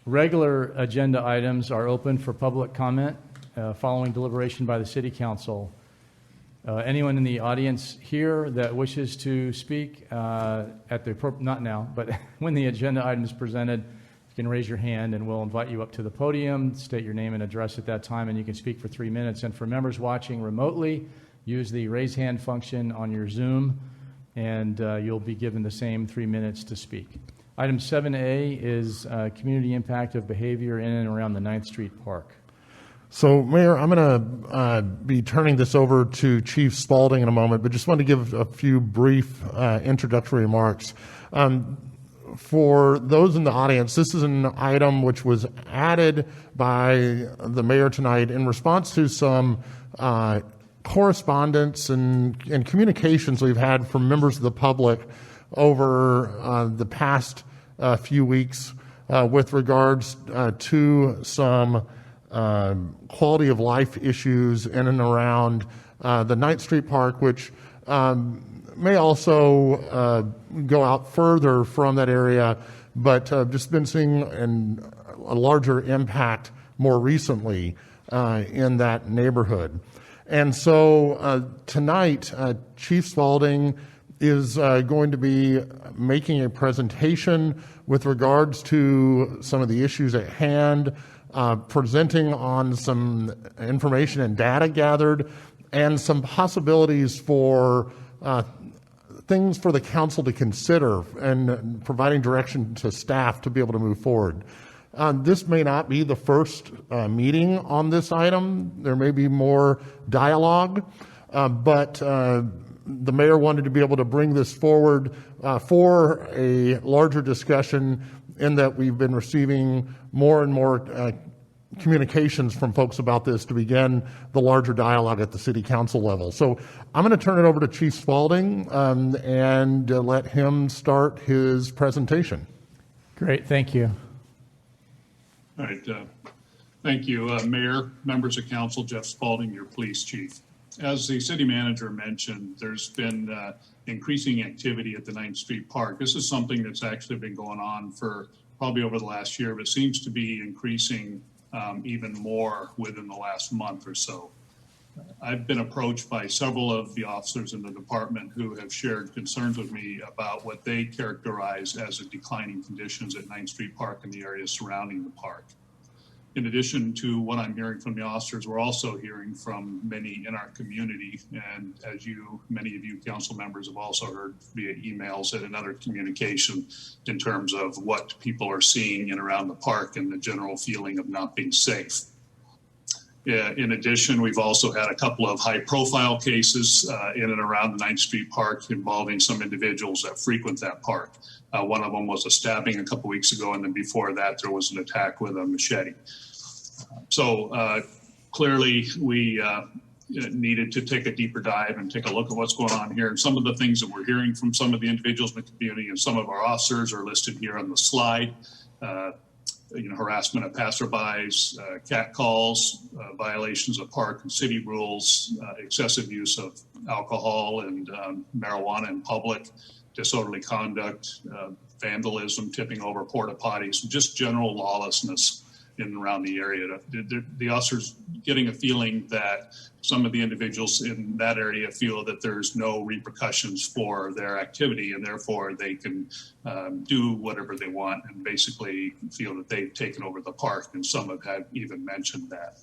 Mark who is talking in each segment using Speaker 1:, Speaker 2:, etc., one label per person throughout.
Speaker 1: Regular agenda items are open for public comment following deliberation by the City Council. Anyone in the audience here that wishes to speak at the not now, but when the agenda item is presented, you can raise your hand and we'll invite you up to the podium, state your name and address at that time, and you can speak for 3 minutes. And for members watching remotely, use the raise hand function on your Zoom, and you'll be given the same 3 minutes to speak. Item 7A is community impact of behavior in and around the 9th Street Park.
Speaker 2: So, Mayor, I'm going to be turning this over to Chief Spaulding in a moment, but just want to give a few brief introductory remarks. For those in the audience, this is an item which was added by the mayor tonight in response to some correspondence and communications we've had from members of the public over the past few weeks with regards to some quality of life issues in and around the 9th Street Park, which may also go out further from that area, but just been seeing a larger impact more recently in that neighborhood. And so tonight, Chief Spaulding is going to be making a presentation with regards to some of the issues at hand, presenting on some information and data gathered, and some possibilities for things for the council to consider, and providing direction to staff to be able to move forward. This may not be the first meeting on this item. There may be more dialogue, but the mayor wanted to be able to bring this forward for a larger discussion, in that we've been receiving more and more communications from folks about this to begin the larger dialogue at the city council level. So I'm going to turn it over to Chief Spaulding and let him start his presentation.
Speaker 1: Great, thank you.
Speaker 3: All right, thank you, Mayor, members of council. Jeff Spaulding, your police chief. As the city manager mentioned, there's been increasing activity at the 9th Street Park. This is something that's actually been going on for probably over the last year, but seems to be increasing even more within the last month or so. I've been approached by several of the officers in the department who have shared concerns with me about what they characterize as a declining conditions at 9th Street Park and the area surrounding the park. In addition to what I'm hearing from the officers, we're also hearing from many in our community, and as many of you council members have also heard via emails and another communication, in terms of what people are seeing in and around the park and the general feeling of not being safe. In addition, we've also had a couple of high-profile cases in and around the 9th Street Park involving some individuals that frequent that park. One of them was a stabbing a couple weeks ago, and then before that, there was an attack with a machete. So clearly, we needed to take a deeper dive and take a look at what's going on here. And some of the things that we're hearing from some of the individuals in the community and some of our officers are listed here on the slide. Harassment of passerbys, cat calls, violations of park and city rules, excessive use of alcohol and marijuana in public, disorderly conduct, vandalism, tipping over porta potties, just general lawlessness in and around the area. The officers getting a feeling that some of the individuals in that area feel that there's no repercussions for their activity, and therefore they can do whatever they want and basically feel that they've taken over the park, and some have even mentioned that.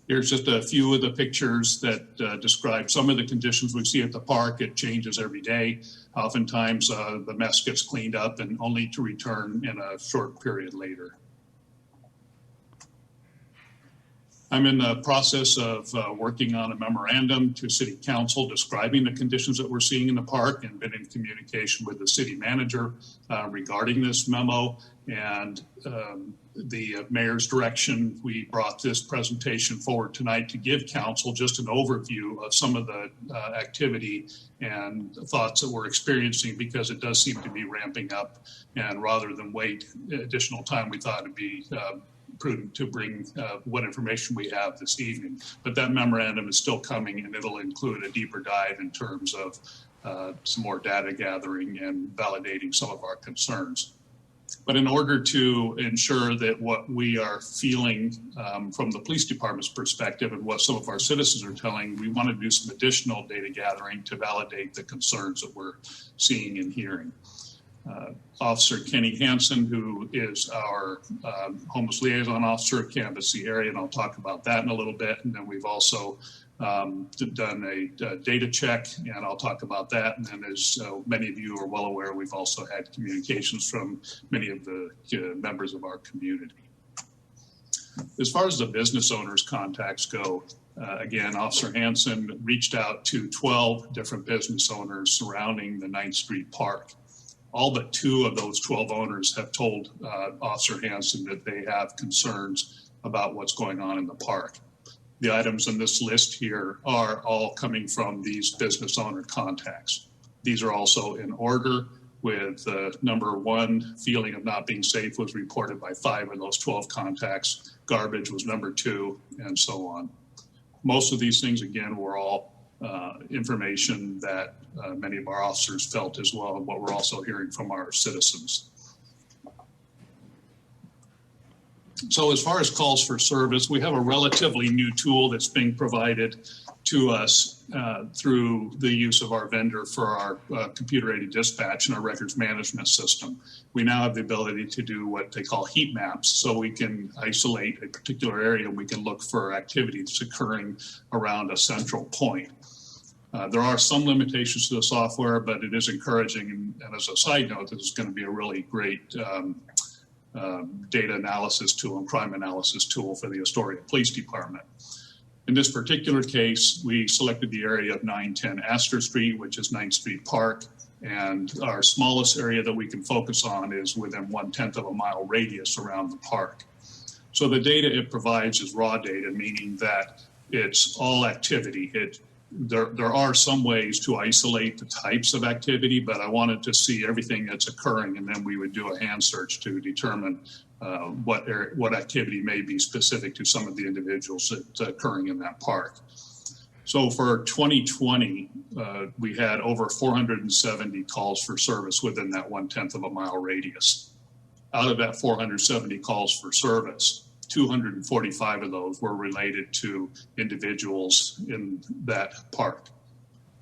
Speaker 3: Here's just a few of the pictures that describe some of the conditions we see at the park. It changes every day. Oftentimes the mess gets cleaned up and only to return in a short period later. I'm in the process of working on a memorandum to City Council describing the conditions that we're seeing in the park, and been in communication with the city manager regarding this memo. And the mayor's direction, we brought this presentation forward tonight to give council just an overview of some of the activity and thoughts that we're experiencing, because it does seem to be ramping up. And rather than wait additional time, we thought it'd be prudent to bring what information we have this evening. But that memorandum is still coming, and it'll include a deeper dive in terms of some more data gathering and validating some of our concerns. But in order to ensure that what we are feeling from the police department's perspective and what some of our citizens are telling, we want to do some additional data gathering to validate the concerns that we're seeing and hearing. Officer Kenny Hansen, who is our homeless liaison officer, canvassed the area, and I'll talk about that in a little bit. And then we've also done a data check, and I'll talk about that. And then, as many of you are well aware, we've also had communications from many of the members of our community. As far as the business owners' contacts go, again, Officer Hansen reached out to 12 different business owners surrounding the 9th Street Park. All but 2 of those 12 owners have told Officer Hansen that they have concerns about what's going on in the park. The items in this list here are all coming from these business owner contacts. These are also in order, with number 1, feeling of not being safe, was reported by 5 of those 12 contacts. Garbage was number 2, and so on. Most of these things, again, were all information that many of our officers felt as well, and what we're also hearing from our citizens. So as far as calls for service, we have a relatively new tool that's being provided to us through the use of our vendor for our computer-aided dispatch and our records management system. We now have the ability to do what they call heat maps, so we can isolate a particular area and we can look for activity that's occurring around a central point. There are some limitations to the software, but it is encouraging. And as a side note, this is going to be a really great data analysis tool and crime analysis tool for the Astoria Police Department. In this particular case, we selected the area of 910 Astor Street, which is 9th Street Park. And our smallest area that we can focus on is within 1/10 of a mile radius around the park. So the data it provides is raw data, meaning that it's all activity. There are some ways to isolate the types of activity, but I wanted to see everything that's occurring, and then we would do a hand search to determine what activity may be specific to some of the individuals that's occurring in that park. So for 2020, we had over 470 calls for service within that 1/10 of a mile radius. Out of that 470 calls for service, 245 of those were related to individuals in that park.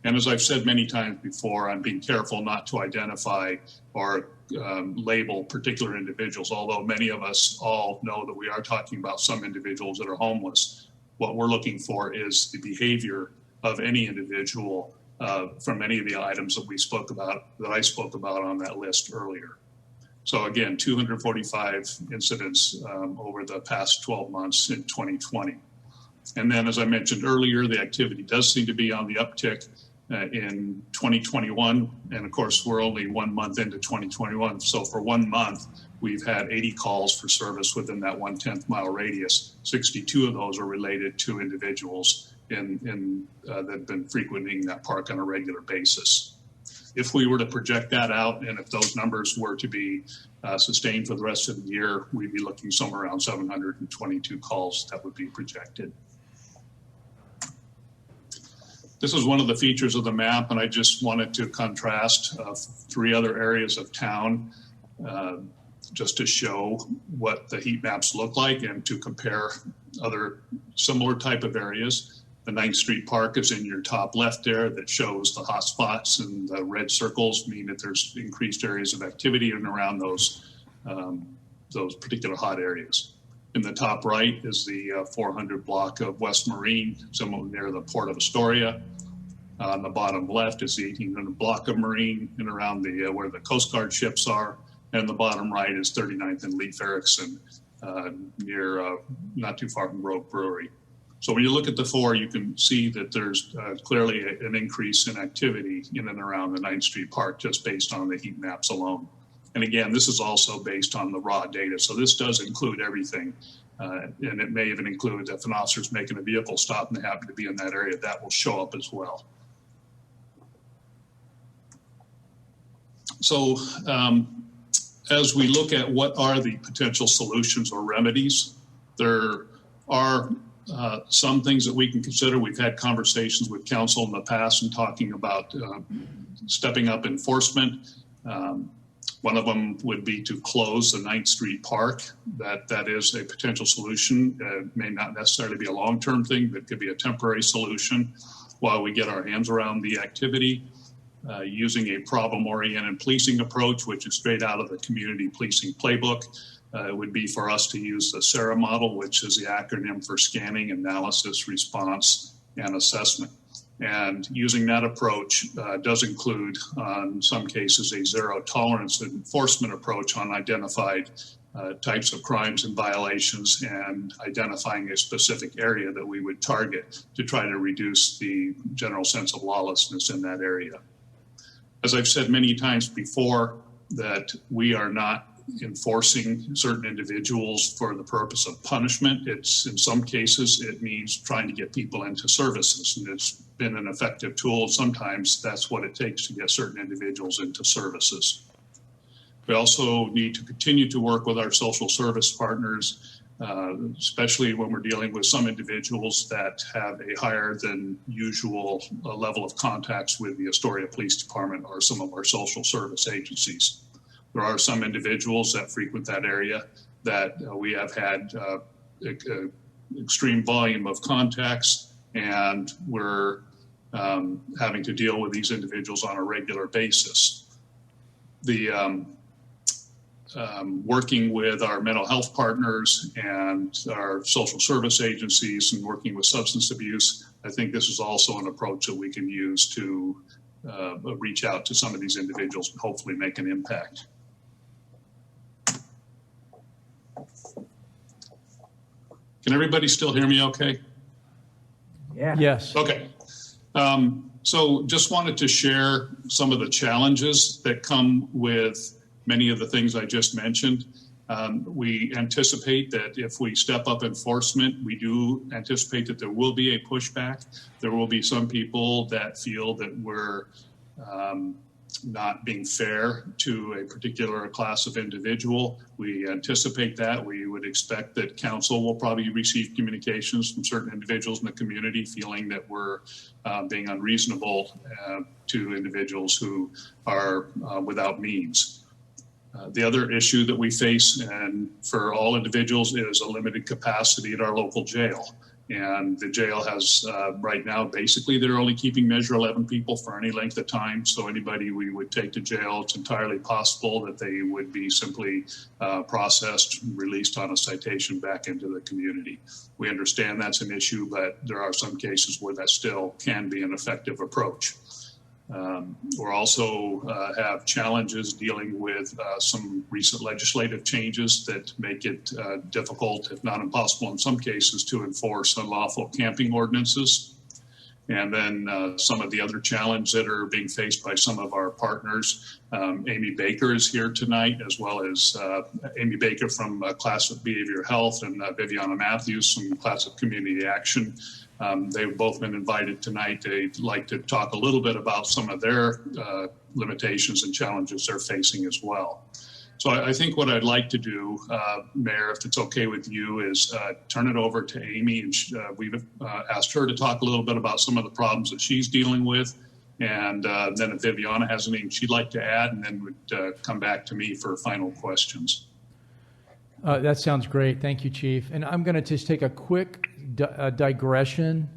Speaker 3: And as I've said many times before, I'm being careful not to identify or label particular individuals, although many of us all know that we are talking about some individuals that are homeless. What we're looking for is the behavior of any individual from any of the items that I spoke about on that list earlier. So again, 245 incidents over the past 12 months in 2020. And then, as I mentioned earlier, the activity does seem to be on the uptick in 2021. And of course, we're only 1 month into 2021. So for 1 month, we've had 80 calls for service within that 1/10 mile radius. 62 of those are related to individuals that have been frequenting that park on a regular basis. If we were to project that out, and if those numbers were to be sustained for the rest of the year, we'd be looking somewhere around 722 calls that would be projected. This is one of the features of the map, and I just wanted to contrast 3 other areas of town just to show what the heat maps look like and to compare other similar type of areas. The 9th Street Park is in your top left there, that shows the hot spots, and the red circles mean that there's increased areas of activity in and around those particular hot areas. In the top right is the 400 block of West Marine, somewhere near the Port of Astoria. On the bottom left is the 1800 block of Marine and around where the Coast Guard ships are. And the bottom right is 39th and Leif Erikson, near not too far from Rogue Brewery. So when you look at the 4, you can see that there's clearly an increase in activity in and around the 9th Street Park just based on the heat maps alone. And again, this is also based on the raw data. So this does include everything. And it may even include if an officer's making a vehicle stop and they happen to be in that area, that will show up as well. So as we look at what are the potential solutions or remedies, there are some things that we can consider. We've had conversations with council in the past and talking about stepping up enforcement. One of them would be to close the 9th Street Park. That is a potential solution. It may not necessarily be a long-term thing, but it could be a temporary solution while we get our hands around the activity. Using a problem-oriented policing approach, which is straight out of the community policing playbook. It would be for us to use the SARA model, which is the acronym for scanning, analysis, response, and assessment. And using that approach does include, in some cases, a zero tolerance enforcement approach on identified types of crimes and violations, and identifying a specific area that we would target to try to reduce the general sense of lawlessness in that area. As I've said many times before, that we are not enforcing certain individuals for the purpose of punishment. It's, in some cases, it means trying to get people into services, and it's been an effective tool. Sometimes that's what it takes to get certain individuals into services. We also need to continue to work with our social service partners, especially when we're dealing with some individuals that have a higher than usual level of contacts with the Astoria Police Department or some of our social service agencies. There are some individuals that frequent that area that we have had extreme volume of contacts, and we're having to deal with these individuals on a regular basis. The working with our mental health partners and our social service agencies and working with substance abuse, I think this is also an approach that we can use to reach out to some of these individuals and hopefully make an impact. Can everybody still hear me okay?
Speaker 4: Yeah.
Speaker 1: Yes.
Speaker 3: Okay. So just wanted to share some of the challenges that come with many of the things I just mentioned. We anticipate that if we step up enforcement, we do anticipate that there will be a pushback. There will be some people that feel that we're not being fair to a particular class of individual. We anticipate that. We would expect that council will probably receive communications from certain individuals in the community feeling that we're being unreasonable to individuals who are without means. The other issue that we face, and for all individuals, is a limited capacity at our local jail. And the jail has, right now, basically they're only keeping Measure 11 people for any length of time. So anybody we would take to jail, it's entirely possible that they would be simply processed, released on a citation back into the community. We understand that's an issue, but there are some cases where that still can be an effective approach. We're also have challenges dealing with some recent legislative changes that make it difficult, if not impossible in some cases, to enforce unlawful camping ordinances. And then some of the other challenges that are being faced by some of our partners. Amy Baker is here tonight, as well as Amy Baker from Classic Behavioral Health, and Viviana Matthews from Classic Community Action. They've both been invited tonight. They'd like to talk a little bit about some of their limitations and challenges they're facing as well. So I think what I'd like to do, Mayor, if it's okay with you, is turn it over to Amy. And we've asked her to talk a little bit about some of the problems that she's dealing with. And then if Viviana has anything she'd like to add, and then would come back to me for final questions.
Speaker 1: That sounds great. Thank you, Chief. And I'm going to just take a quick digression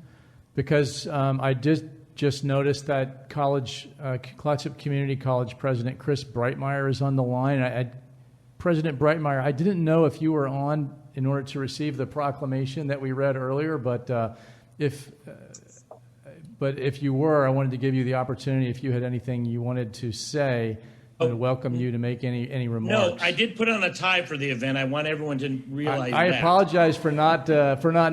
Speaker 1: because I just noticed that Clatsop Community College President Chris Breitmeyer is on the line. President Breitmeyer, I didn't know if you were on in order to receive the proclamation that we read earlier, but if you were, I wanted to give you the opportunity, if you had anything you wanted to say, and welcome you to make any remarks.
Speaker 4: No, I did put on a tie for the event. I want everyone to realize
Speaker 1: I
Speaker 4: that.
Speaker 1: apologize for not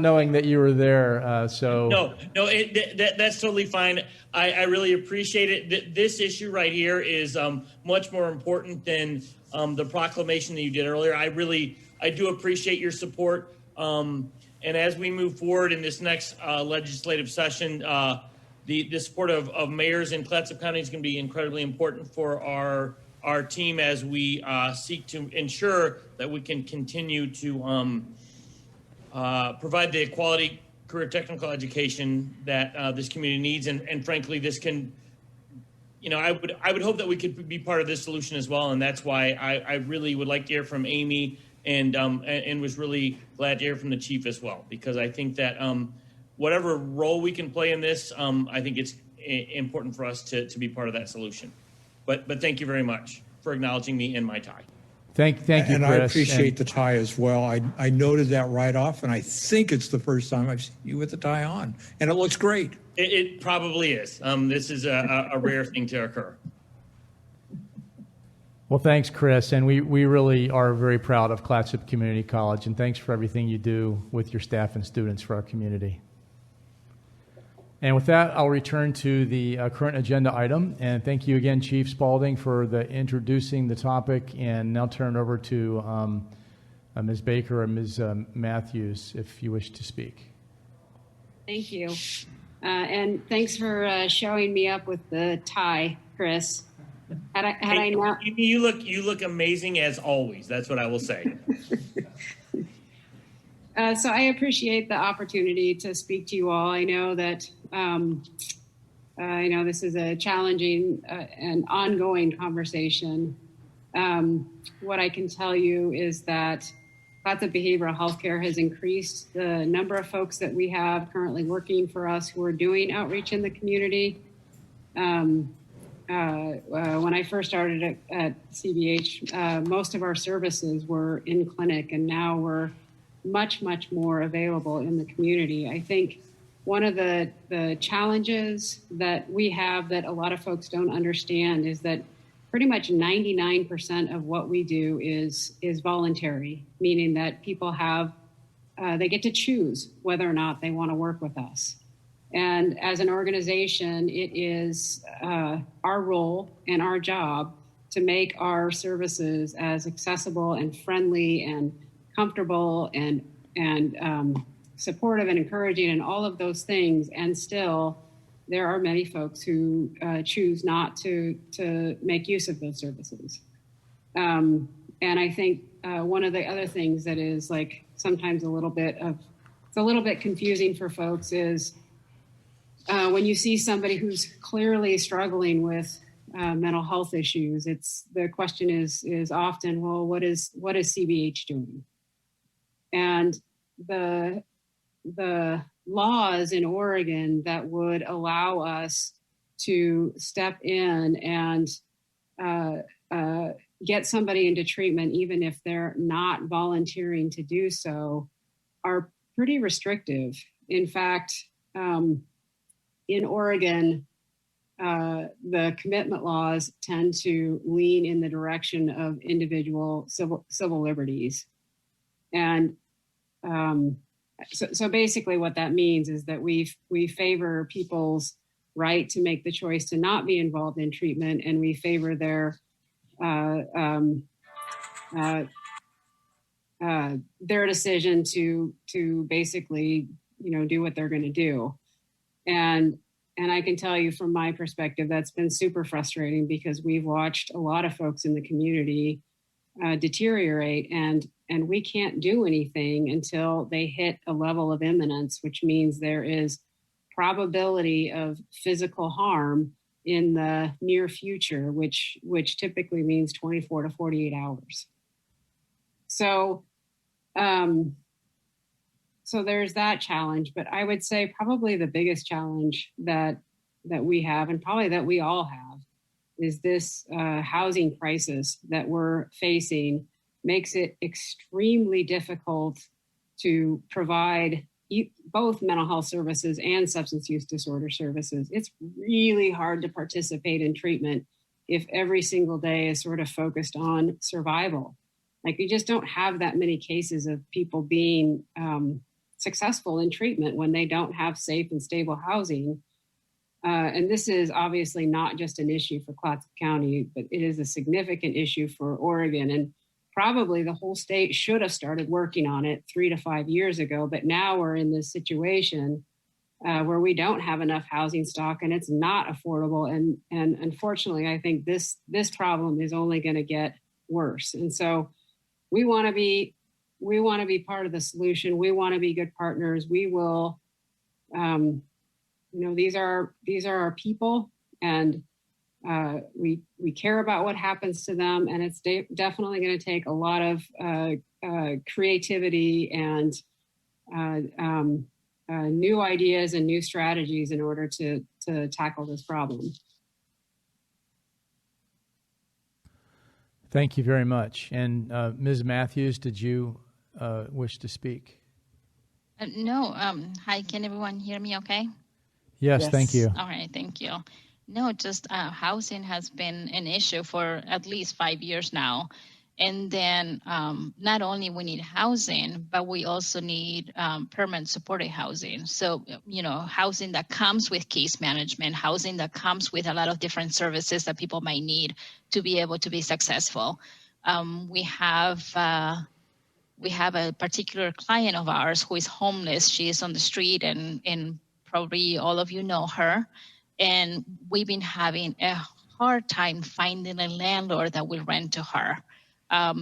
Speaker 1: knowing that you were there.
Speaker 4: No, that's totally fine. I really appreciate it. This issue right here is much more important than the proclamation that you did earlier. I do appreciate your support. And as we move forward in this next legislative session, the support of mayors in Clatsop County is going to be incredibly important for our team as we seek to ensure that we can continue to provide the quality career technical education that this community needs. And frankly, this can I would hope that we could be part of this solution as well, and that's why I really would like to hear from Amy, and was really glad to hear from the chief as well, because I think that whatever role we can play in this, I think it's important for us to be part of that solution. But thank you very much for acknowledging me and my tie.
Speaker 1: Thank you, Chris.
Speaker 5: And I appreciate the tie as well. I noted that right off, and I think it's the first time I've seen you with the tie on, and it looks great.
Speaker 4: It probably is. This is a rare thing to occur.
Speaker 1: Well, thanks, Chris. And we really are very proud of Clatsop Community College, and thanks for everything you do with your staff and students for our community. And with that, I'll return to the current agenda item. And thank you again, Chief Spaulding, for introducing the topic. And now turn it over to Ms. Baker or Ms. Matthews, if you wish to speak.
Speaker 6: Thank you. And thanks for showing me up with the tie, Chris.
Speaker 4: You look amazing as always. That's what I will say.
Speaker 6: So I appreciate the opportunity to speak to you all. I know that this is a challenging and ongoing conversation. What I can tell you is that Clatsop Behavioral Healthcare has increased the number of folks that we have currently working for us who are doing outreach in the community. When I first started at CBH, most of our services were in clinic, and now we're much, much more available in the community. I think one of the challenges that we have that a lot of folks don't understand is that pretty much 99% of what we do is voluntary, meaning that people they get to choose whether or not they want to work with us. And as an organization, it is our role and our job to make our services as accessible and friendly and comfortable and supportive and encouraging and all of those things. And still, there are many folks who choose not to make use of those services. And I think one of the other things that is like sometimes it's a little bit confusing for folks is when you see somebody who's clearly struggling with mental health issues, the question is often, well, what is CBH doing? And the laws in Oregon that would allow us to step in and get somebody into treatment, even if they're not volunteering to do so, are pretty restrictive. In fact, in Oregon, the commitment laws tend to lean in the direction of individual civil liberties. And so basically what that means is that we favor people's right to make the choice to not be involved in treatment, and we favor their decision to basically, do what they're going to do. And I can tell you from my perspective, that's been super frustrating because we've watched a lot of folks in the community deteriorate, and we can't do anything until they hit a level of imminence, which means there is probability of physical harm in the near future, which typically means 24 to 48 hours. So there's that challenge, but I would say probably the biggest challenge that we have, and probably that we all have, is this housing crisis that we're facing makes it extremely difficult to provide both mental health services and substance use disorder services. It's really hard to participate in treatment if every single day is sort of focused on survival. Like, we just don't have that many cases of people being successful in treatment when they don't have safe and stable housing. And this is obviously not just an issue for Clatsop County, but it is a significant issue for Oregon. And probably the whole state should have started working on it 3 to 5 years ago. But now we're in this situation where we don't have enough housing stock and it's not affordable. And unfortunately, I think this problem is only going to get worse. And so we want to be part of the solution. We want to be good partners. We will, these are our people, and we care about what happens to them, and it's definitely going to take a lot of creativity and new ideas and new strategies in order to tackle this problem.
Speaker 1: Thank you very much. And Ms. Matthews, did you wish to speak?
Speaker 7: No. Hi, can everyone hear me okay?
Speaker 1: Yes, thank you.
Speaker 7: All right, thank you. No, just housing has been an issue for at least 5 years now. And then not only we need housing, but we also need permanent supported housing. So, housing that comes with case management, housing that comes with a lot of different services that people might need to be able to be successful. We have a particular client of ours who is homeless. She is on the street, and probably all of you know her. And we've been having a hard time finding a landlord that will rent to her.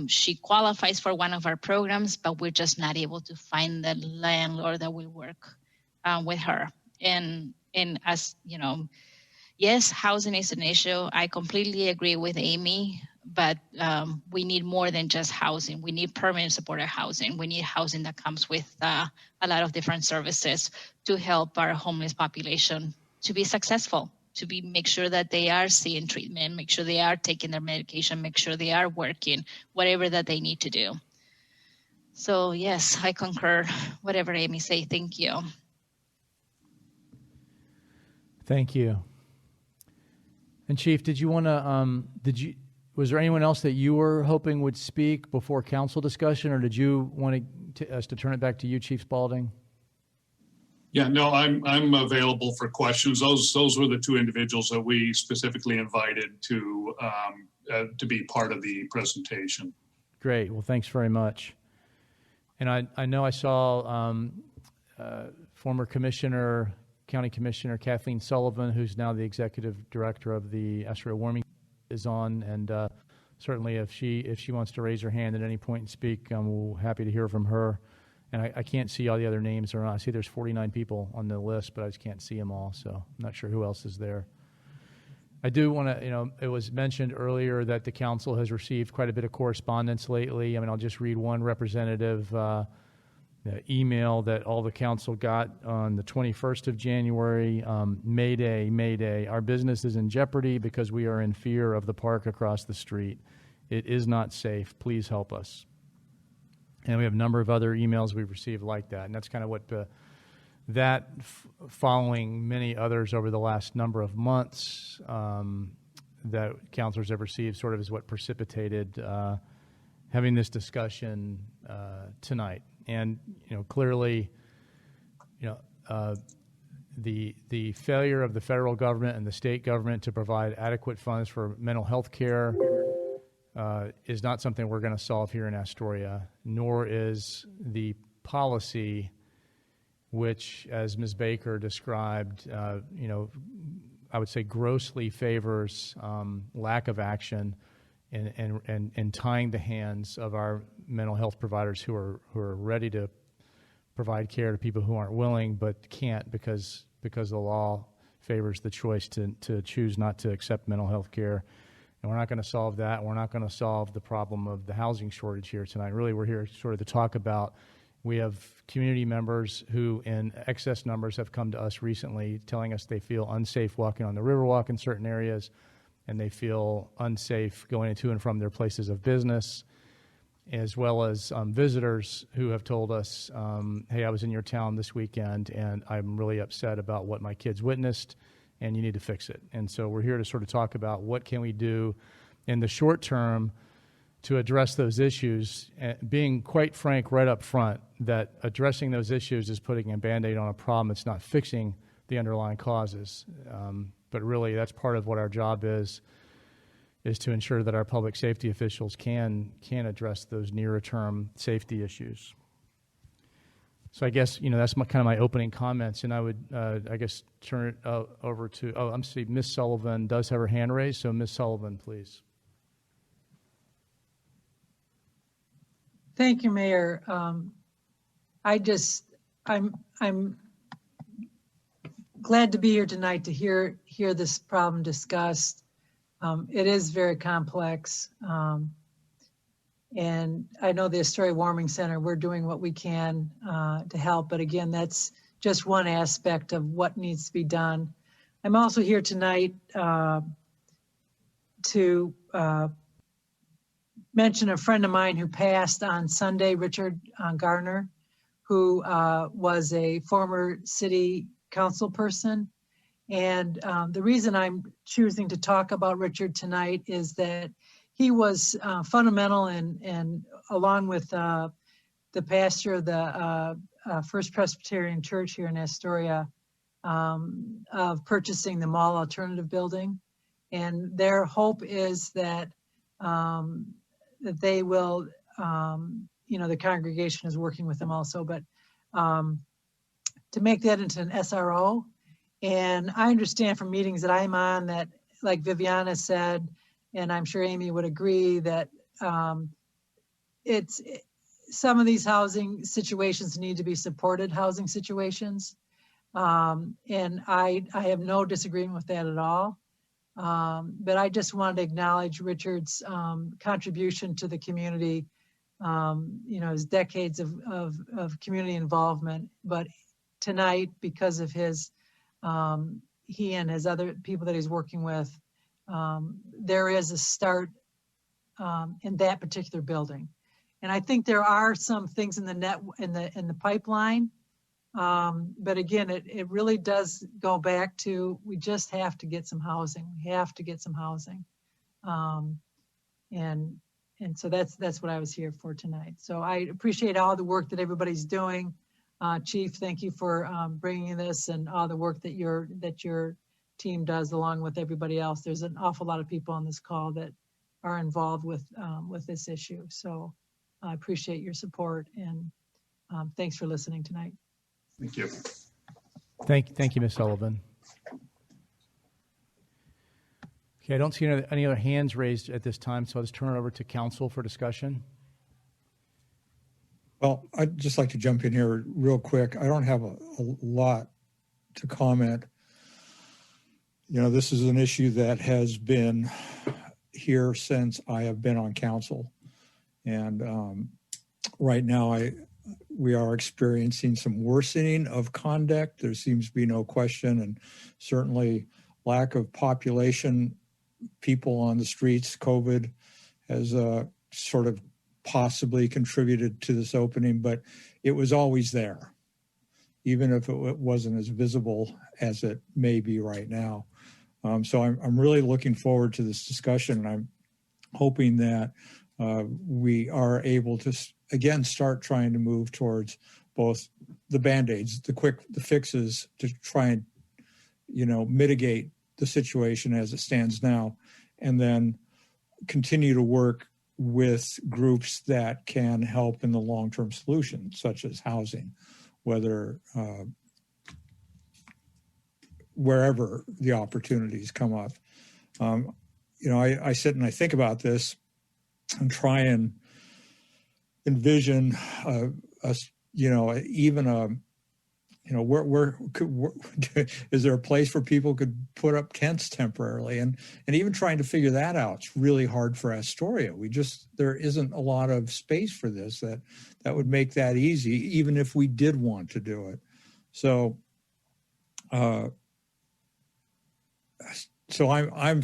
Speaker 7: She qualifies for one of our programs, but we're just not able to find the landlord that will work with her. And as you know, yes, housing is an issue. I completely agree with Amy, but we need more than just housing. We need permanent supported housing. We need housing that comes with a lot of different services to help our homeless population to be successful, make sure that they are seeing treatment, make sure they are taking their medication, make sure they are working, whatever that they need to do. So yes, I concur whatever Amy say. Thank you.
Speaker 1: Thank you. And Chief, did you want to, was there anyone else that you were hoping would speak before council discussion, or did you want us to turn it back to you, Chief Spalding?
Speaker 3: Yeah, no, I'm available for questions. Those were the two individuals that we specifically invited to be part of the presentation.
Speaker 1: Great. Well, thanks very much. And I know I saw former County Commissioner Kathleen Sullivan, who's now the Executive Director of the Astoria Warming, is on, and certainly if she wants to raise her hand at any point and speak, I'm happy to hear from her. And I can't see all the other names. I see there's 49 people on the list, but I just can't see them all, so I'm not sure who else is there. I do want to, it was mentioned earlier that the council has received quite a bit of correspondence lately. I mean, I'll just read one representative email that all the council got on the 21st of January. Mayday, Mayday. Our business is in jeopardy because we are in fear of the park across the street. It is not safe. Please help us. And we have a number of other emails we've received like that. And that's kind of what following many others over the last number of months that councilors have received sort of is what precipitated having this discussion tonight. And, clearly, the failure of the federal government and the state government to provide adequate funds for mental health care is not something we're going to solve here in Astoria, nor is the policy which, as Ms. Baker described, I would say grossly favors lack of action and tying the hands of our mental health providers who are ready to provide care to people who aren't willing but can't because the law favors the choice to choose not to accept mental health care. And we're not going to solve that. We're not going to solve the problem of the housing shortage here tonight. Really, we're here sort of to talk about, we have community members who in excess numbers have come to us recently telling us they feel unsafe walking on the Riverwalk in certain areas, and they feel unsafe going to and from their places of business, as well as visitors who have told us, hey, I was in your town this weekend, and I'm really upset about what my kids witnessed, and you need to fix it. And so we're here to sort of talk about what can we do in the short term to address those issues, being quite frank right up front that addressing those issues is putting a Band-Aid on a problem. It's not fixing the underlying causes. But really, that's part of what our job is to ensure that our public safety officials can address those nearer-term safety issues. So I guess, that's kind of my opening comments, and I would, I guess, turn it over to, I'm sorry, Ms. Sullivan does have her hand raised, so Ms. Sullivan, please.
Speaker 8: Thank you, Mayor. I'm glad to be here tonight to hear this problem discussed. it is very complex. And I know the Astoria Warming Center, we're doing what we can to help. But again, that's just one aspect of what needs to be done. I'm also here tonight to mention a friend of mine who passed on Sunday, Richard Garner, who was a former city council person. And the reason I'm choosing to talk about Richard tonight is that he was fundamental and along with the pastor of the First Presbyterian Church here in Astoria of purchasing the mall alternative building. And their hope is that that they will, the congregation is working with them also, but to make that into an SRO. And I understand from meetings that I'm on that, like Viviana said, and I'm sure Amy would agree, that some of these housing situations need to be supported housing situations. And I have no disagreement with that at all. But I just wanted to acknowledge Richard's contribution to the community, his decades of community involvement. But tonight, because of his, he and his other people that he's working with, there is a start in that particular building. And I think there are some things in the pipeline. But again, it really does go back to, we just have to get some housing. We have to get some housing. And so that's what I was here for tonight. So I appreciate all the work that everybody's doing. Chief, thank you for bringing this and all the work that your team does along with everybody else. There's an awful lot of people on this call that are involved with this issue. So I appreciate your support and thanks for listening tonight.
Speaker 3: Thank you.
Speaker 1: Thank you, Ms. Sullivan. Okay, I don't see any other hands raised at this time, so I'll just turn it over to council for discussion.
Speaker 5: Well, I'd just like to jump in here real quick. I don't have a lot to comment. This is an issue that has been here since I have been on council. And right now we are experiencing some worsening of conduct. There seems to be no question, and certainly lack of population, people on the streets. COVID has sort of possibly contributed to this opening, but it was always there, even if it wasn't as visible as it may be right now. So I'm really looking forward to this discussion, and I'm hoping that we are able to, again, start trying to move towards both the Band-Aids, the fixes to try and, mitigate the situation as it stands now, and then continue to work with groups that can help in the long-term solution, such as housing, whether wherever the opportunities come up. I sit and I think about this and try and envision where is there a place where people could put up tents temporarily, and even trying to figure that out. It's really hard for Astoria. There isn't a lot of space for this that would make that easy, even if we did want to do it. So I'm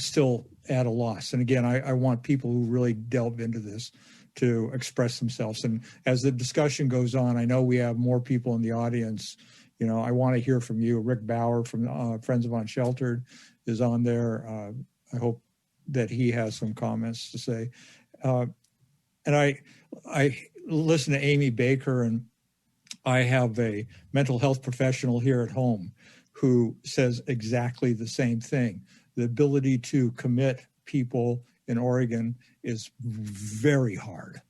Speaker 5: still at a loss. And again, I want people who really delve into this to express themselves. And as the discussion goes on, I know we have more people in the audience. I want to hear from you. Rick Bauer from Friends of Unsheltered is on there. I hope that he has some comments to say. And I listen to Amy Baker, and I have a mental health professional here at home who says exactly the same thing. The ability to commit people in Oregon is very hard.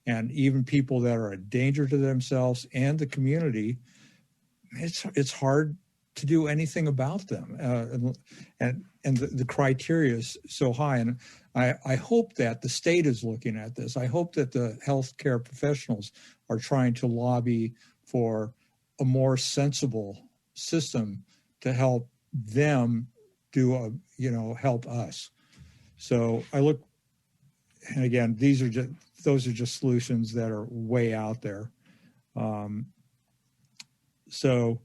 Speaker 5: And even people that are a danger to themselves and the community, it's hard to do anything about them. And the criteria is so high. And I hope that the state is looking at this. I hope that the healthcare professionals are trying to lobby for a more sensible system to help them help us. So I look, and again, those are just solutions that are way out there. So,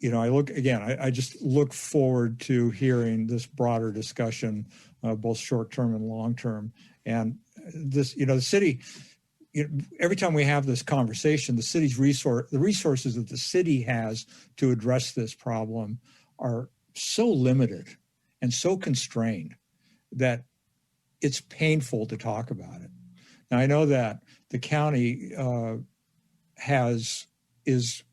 Speaker 5: I just look forward to hearing this broader discussion, both short-term and long-term. And this, the city, every time we have this conversation, the resources that the city has to address this problem are so limited and so constrained that it's painful to talk about it. Now, I know that the county is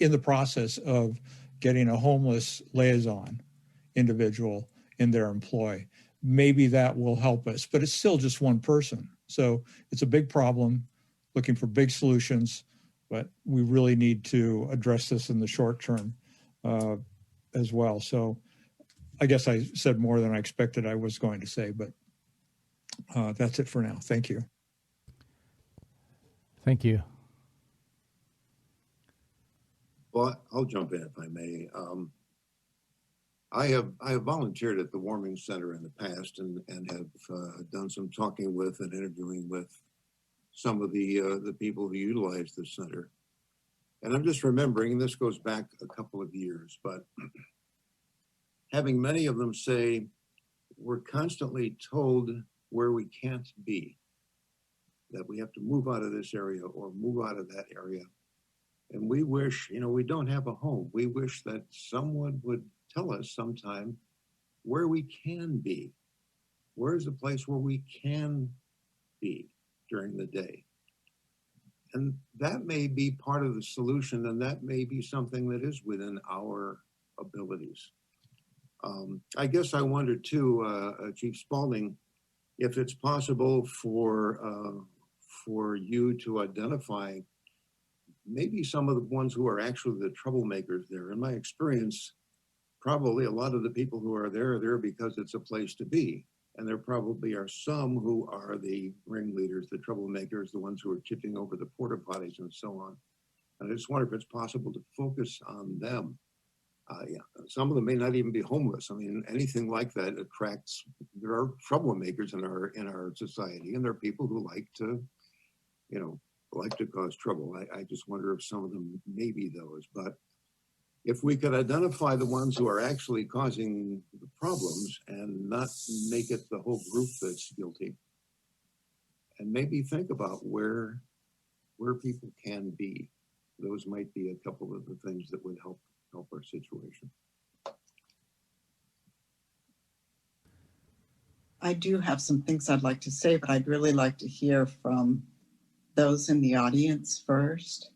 Speaker 5: in the process of getting a homeless liaison individual in their employ. Maybe that will help us, but it's still just one person. So it's a big problem, looking for big solutions, but we really need to address this in the short term as well. So I guess I said more than I expected I was going to say, but that's it for now. Thank you.
Speaker 1: Thank you.
Speaker 9: Well, I'll jump in if I may. I have volunteered at the warming center in the past and have done some talking with and interviewing with some of the people who utilize the center. And I'm just remembering, and this goes back a couple of years, but having many of them say, we're constantly told where we can't be, that we have to move out of this area or move out of that area. And we wish, we don't have a home. We wish that someone would tell us sometime where we can be. Where's a place where we can be during the day? And that may be part of the solution, and that may be something that is within our abilities. I guess I wonder too, Chief Spaulding, if it's possible for you to identify maybe some of the ones who are actually the troublemakers there. In my experience, probably a lot of the people who are there because it's a place to be. And there probably are some who are the ringleaders, the troublemakers, the ones who are tipping over the porta potties and so on. And I just wonder if it's possible to focus on them. Some of them may not even be homeless. I mean, anything like that attracts, there are troublemakers in our society, and there are people who like to cause trouble. I just wonder if some of them may be those. But if we could identify the ones who are actually causing the problems and not make it the whole group that's guilty, and maybe think about where people can be, those might be a couple of the things that would help our situation.
Speaker 10: I do have some things I'd like to say, but I'd really like to hear from those in the audience first,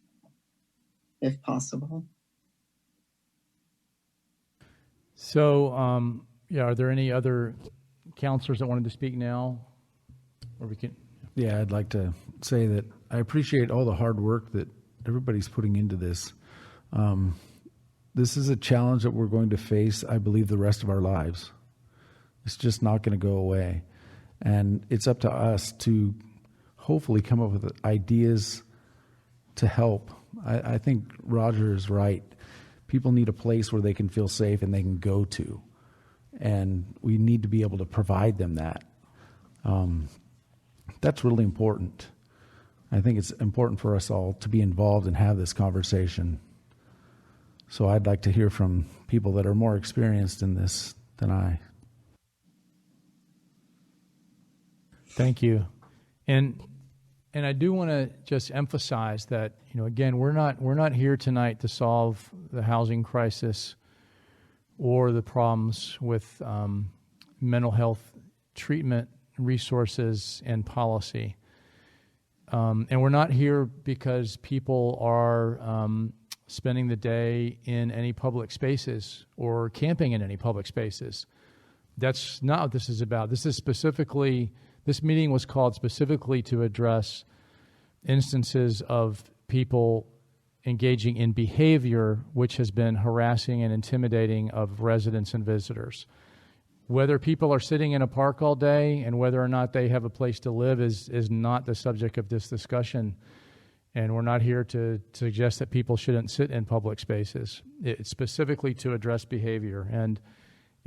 Speaker 10: if possible.
Speaker 1: So, are there any other counselors that wanted to speak now? Or we can.
Speaker 11: Yeah, I'd like to say that I appreciate all the hard work that everybody's putting into this. This is a challenge that we're going to face, I believe, the rest of our lives. It's just not going to go away. And it's up to us to hopefully come up with ideas to help. I think Roger is right. People need a place where they can feel safe and they can go to. And we need to be able to provide them that. That's really important. I think it's important for us all to be involved and have this conversation. So I'd like to hear from people that are more experienced in this than I.
Speaker 1: Thank you. And I do want to just emphasize that, again, we're not here tonight to solve the housing crisis or the problems with mental health treatment, resources, and policy. And we're not here because people are spending the day in any public spaces or camping in any public spaces. That's not what this is about. This meeting was called specifically to address instances of people engaging in behavior which has been harassing and intimidating of residents and visitors. Whether people are sitting in a park all day and whether or not they have a place to live is not the subject of this discussion. And we're not here to suggest that people shouldn't sit in public spaces. It's specifically to address behavior. And,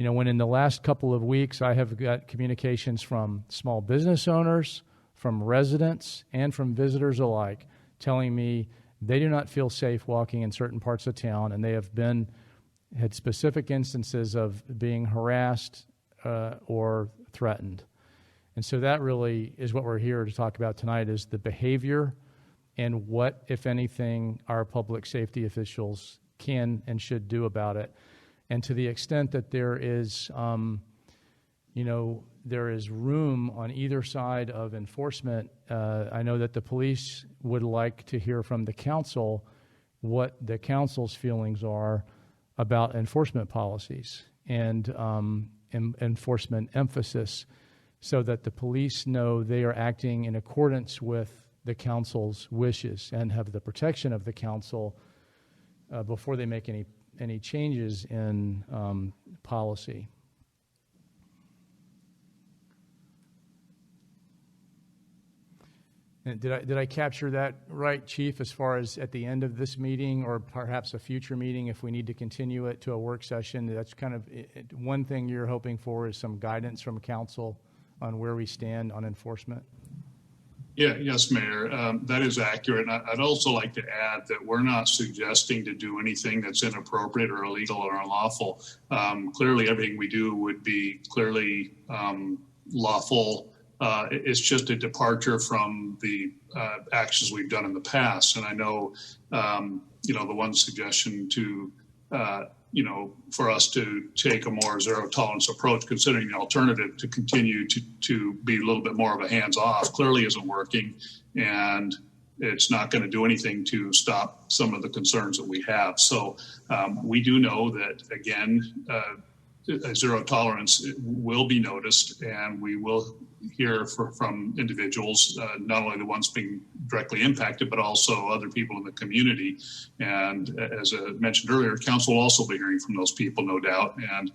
Speaker 1: when in the last couple of weeks I have got communications from small business owners, from residents, and from visitors alike telling me they do not feel safe walking in certain parts of town, and they have had specific instances of being harassed or threatened. And so that really is what we're here to talk about tonight, is the behavior and what, if anything, our public safety officials can and should do about it. And to the extent that there is, there is room on either side of enforcement, I know that the police would like to hear from the council what the council's feelings are about enforcement policies and enforcement emphasis, so that the police know they are acting in accordance with the council's wishes and have the protection of the council before they make any changes in policy. And did I capture that right, Chief, as far as at the end of this meeting or perhaps a future meeting if we need to continue it to a work session? That's kind of one thing you're hoping for, is some guidance from council on where we stand on enforcement?
Speaker 3: Yes, Mayor, that is accurate. And I'd also like to add that we're not suggesting to do anything that's inappropriate or illegal or unlawful. Clearly, everything we do would be clearly lawful. It's just a departure from the actions we've done in the past. And I know, the one suggestion to, for us to take a more zero tolerance approach, considering the alternative to continue to be a little bit more of a hands off, clearly isn't working. And it's not going to do anything to stop some of the concerns that we have. So we do know that, again, zero tolerance will be noticed, and we will hear from individuals, not only the ones being directly impacted, but also other people in the community. And as I mentioned earlier, council will also be hearing from those people, no doubt. And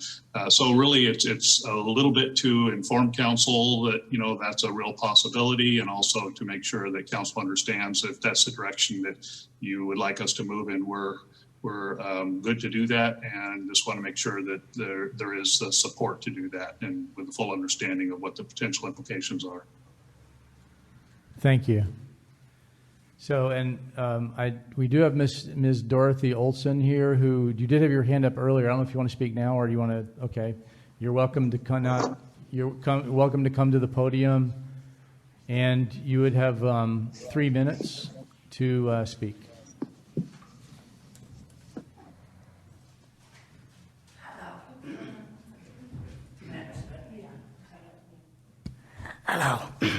Speaker 3: so really it's a little bit to inform council that, that's a real possibility, and also to make sure that council understands if that's the direction that you would like us to move in, we're good to do that, and just want to make sure that there is support to do that, and with a full understanding of what the potential implications are.
Speaker 1: Thank you. So, and we do have Ms. Dorothy Olson here, who you did have your hand up earlier. I don't know if you want to speak now or do you want to? Okay, you're welcome to come out. Welcome to come to the podium, and you would have 3 minutes to speak.
Speaker 12: Hello.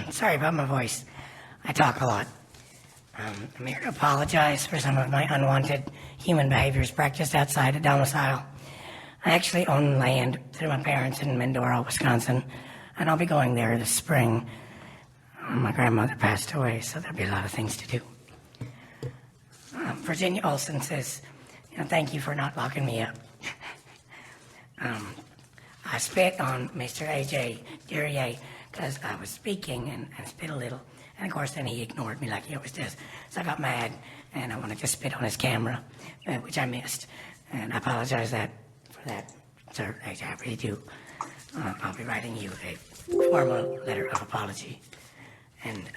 Speaker 12: Sorry about my voice. I talk a lot. I'm here to apologize for some of my unwanted human behaviors practiced outside of domicile. I actually own land through my parents in Mendora, Wisconsin, and I'll be going there this spring. My grandmother passed away, so there'll be a lot of things to do. Virginia Olson says, thank you for not locking me up. I spit on Mr. A.J. Durier because I was speaking and spit a little. And of course, then he ignored me like he always does. So I got mad and I wanted to spit on his camera, which I missed. And I apologize for that, sir. I really do. I'll be writing you a formal letter of apology. And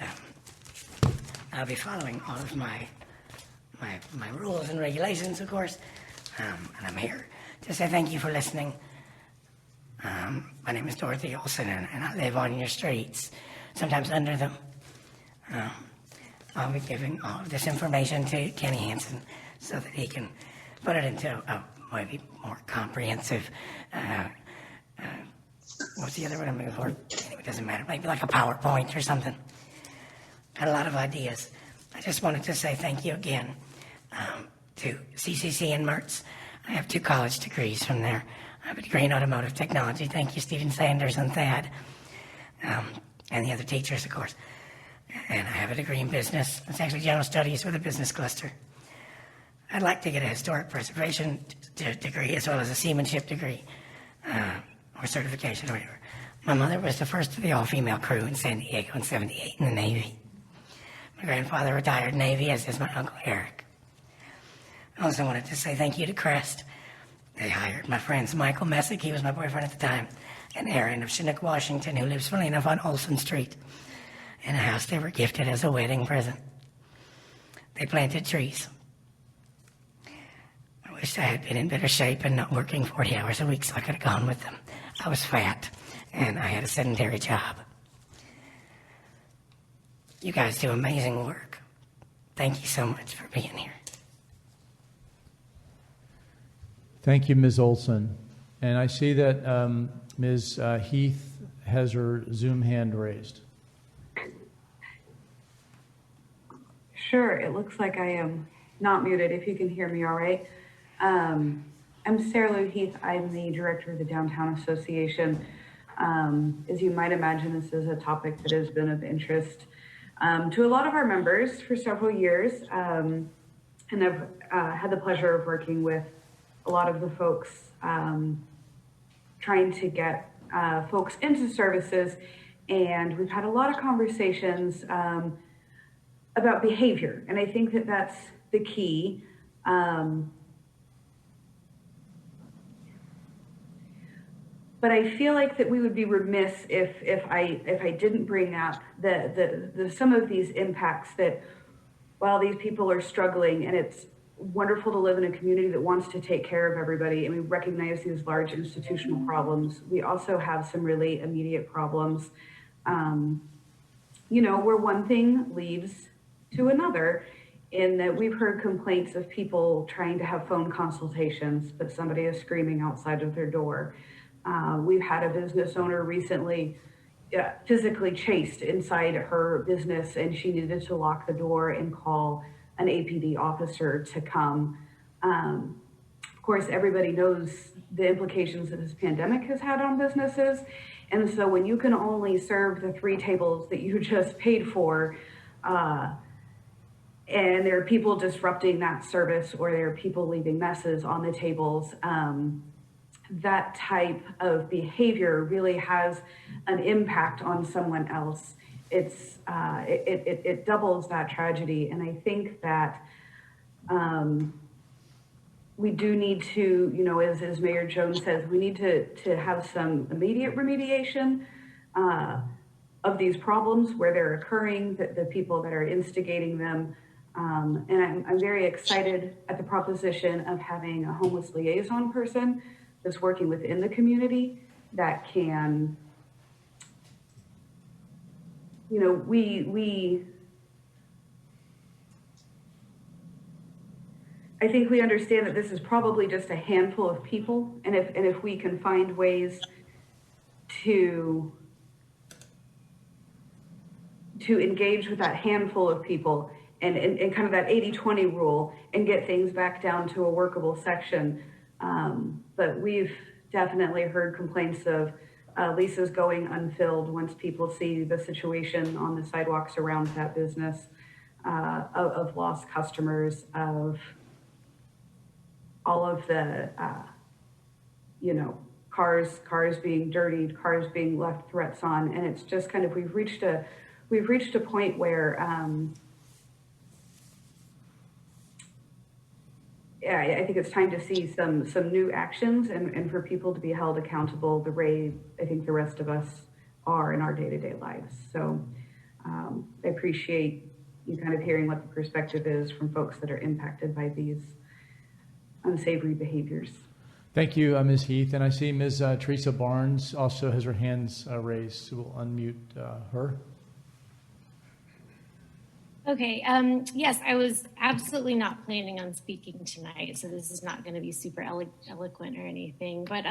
Speaker 12: I'll be following all of my rules and regulations, of course. And I'm here to say thank you for listening. My name is Dorothy Olson, and I live on your streets, sometimes under them. I'll be giving all of this information to Kenny Hansen so that he can put it into a maybe more comprehensive, what's the other word I'm looking for? Anyway, it doesn't matter, maybe like a PowerPoint or something. Got a lot of ideas. I just wanted to say thank you again to CCC and MERTS. I have 2 college degrees from there. I have a degree in automotive technology. Thank you, Stephen Sanders and Thad, and the other teachers, of course. And I have a degree in business. It's actually general studies with a business cluster. I'd like to get a historic preservation degree as well as a seamanship degree or certification or whatever. My mother was the first of the all-female crew in San Diego in '78 in the Navy. My grandfather retired Navy, as is my Uncle Eric. I also wanted to say thank you to Crest. They hired my friends Michael Messick, he was my boyfriend at the time, and Aaron of Chinook, Washington, who lives funnily enough on Olson Street, in a house they were gifted as a wedding present. They planted trees. I wish I had been in better shape and not working 40 hours a week so I could have gone with them. I was fat, and I had a sedentary job. You guys do amazing work. Thank you so much for being here.
Speaker 1: Thank you, Ms. Olson. And I see that Ms. Heath has her Zoom hand raised.
Speaker 13: Sure, it looks like I am not muted, if you can hear me all right. I'm Sarah Lou Heath. I'm the director of the Downtown Association. As you might imagine, this is a topic that has been of interest to a lot of our members for several years. And I've had the pleasure of working with a lot of the folks trying to get folks into services. And we've had a lot of conversations about behavior. And I think that that's the key. But I feel like that we would be remiss if I didn't bring up the some of these impacts that while these people are struggling, and it's wonderful to live in a community that wants to take care of everybody, and we recognize these large institutional problems, we also have some really immediate problems, where one thing leads to another, in that we've heard complaints of people trying to have phone consultations, but somebody is screaming outside of their door. We've had a business owner recently physically chased inside her business, and she needed to lock the door and call an APD officer to come. Of course, everybody knows the implications that this pandemic has had on businesses. And so when you can only serve the 3 tables that you just paid for, and there are people disrupting that service, or there are people leaving messes on the tables, that type of behavior really has an impact on someone else. It doubles that tragedy. And I think that we do need to, as Mayor Jones says, we need to have some immediate remediation of these problems where they're occurring, the people that are instigating them. And I'm very excited at the proposition of having a homeless liaison person that's working within the community that can, I think we understand that this is probably just a handful of people, and if we can find ways to engage with that handful of people and kind of that 80-20 rule and get things back down to a workable section. But we've definitely heard complaints of leases going unfilled once people see the situation on the sidewalks around that business, of lost customers, of all of the, cars being dirtied, cars being left threats on. And it's just kind of, we've reached a point where, I think it's time to see some new actions and for people to be held accountable the way I think the rest of us are in our day-to-day lives. So I appreciate you kind of hearing what the perspective is from folks that are impacted by these unsavory behaviors.
Speaker 1: Thank you, Ms. Heath. And I see Ms. Teresa Barnes also has her hands raised, so we'll unmute her.
Speaker 14: Okay, yes, I was absolutely not planning on speaking tonight, so this is not going to be super eloquent or anything, but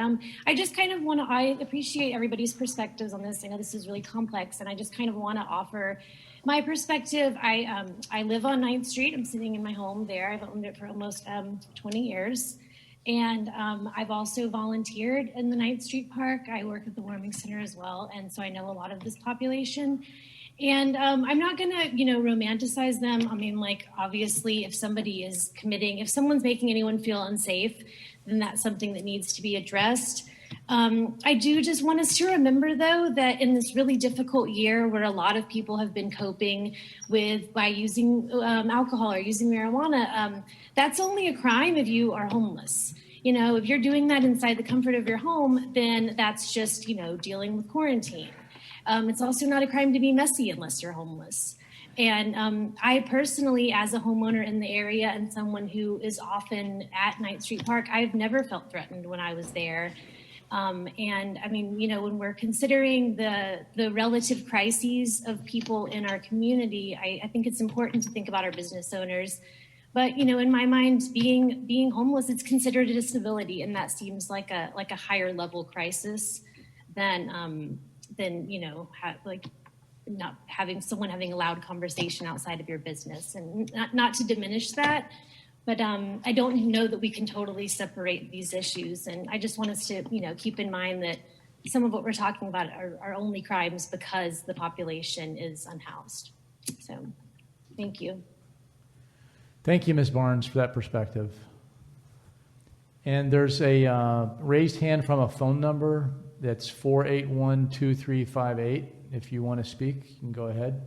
Speaker 14: I just kind of I appreciate everybody's perspectives on this. I know this is really complex, and I just kind of want to offer my perspective. I live on 9th Street. I'm sitting in my home there. I've owned it for almost 20 years. And I've also volunteered in the 9th Street Park. I work at the Warming Center as well, and so I know a lot of this population. And I'm not going to, romanticize them. I mean, obviously, if someone's making anyone feel unsafe, then that's something that needs to be addressed. I do just want us to remember, though, that in this really difficult year where a lot of people have been coping by using alcohol or using marijuana, that's only a crime if you are homeless. You know, if you're doing that inside the comfort of your home, then that's just, you know, dealing with quarantine. It's also not a crime to be messy unless you're homeless. And I personally, as a homeowner in the area and someone who is often at 9th Street Park, I've never felt threatened when I was there. And I mean, you know, when we're considering the relative crises of people in our community, I think it's important to think about our business owners. But, you know, in my mind, being homeless, it's considered a disability, and that seems like a higher level crisis than you know, like not having a loud conversation outside of your business. And not to diminish that, but I don't know that we can totally separate these issues. And I just want us to, you know, keep in mind that some of what we're talking about are only crimes because the population is unhoused. So, thank you.
Speaker 1: Thank you, Ms. Barnes, for that perspective. And there's a raised hand from a phone number that's 481-2358. If you want to speak, you can go ahead.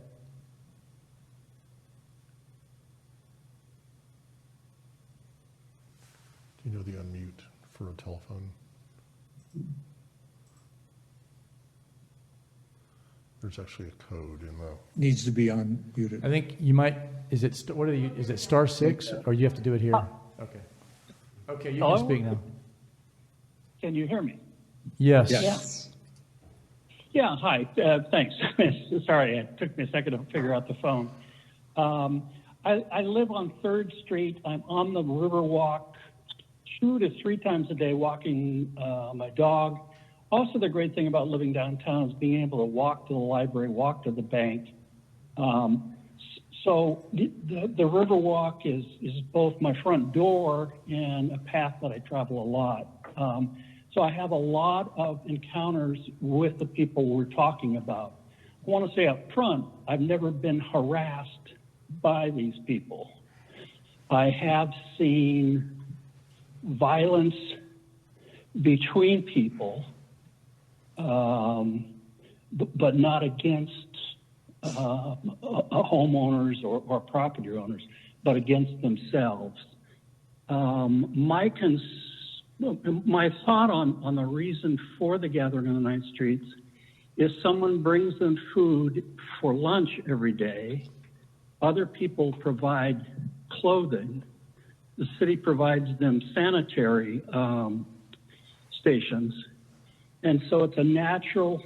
Speaker 2: Do you know the unmute for a telephone? There's actually a code in the...
Speaker 5: Needs to be unmuted.
Speaker 1: I think you might, is it star 6, or you have to do it here? Okay. Okay, you
Speaker 15: Hello?
Speaker 1: can speak now.
Speaker 15: Can you hear me?
Speaker 1: Yes.
Speaker 10: Yes.
Speaker 15: Yeah, hi. Thanks. Sorry, it took me a second to figure out the phone. I live on 3rd Street. I'm on the Riverwalk 2 to 3 times a day walking my dog. Also, the great thing about living downtown is being able to walk to the library, walk to the bank. So the Riverwalk is both my front door and a path that I travel a lot. So I have a lot of encounters with the people we're talking about. I want to say up front, I've never been harassed by these people. I have seen violence between people, but not against homeowners or property owners, but against themselves. My thought on the reason for the gathering on the 9th Streets is someone brings them food for lunch every day. Other people provide clothing. The city provides them sanitary stations. And so it's a natural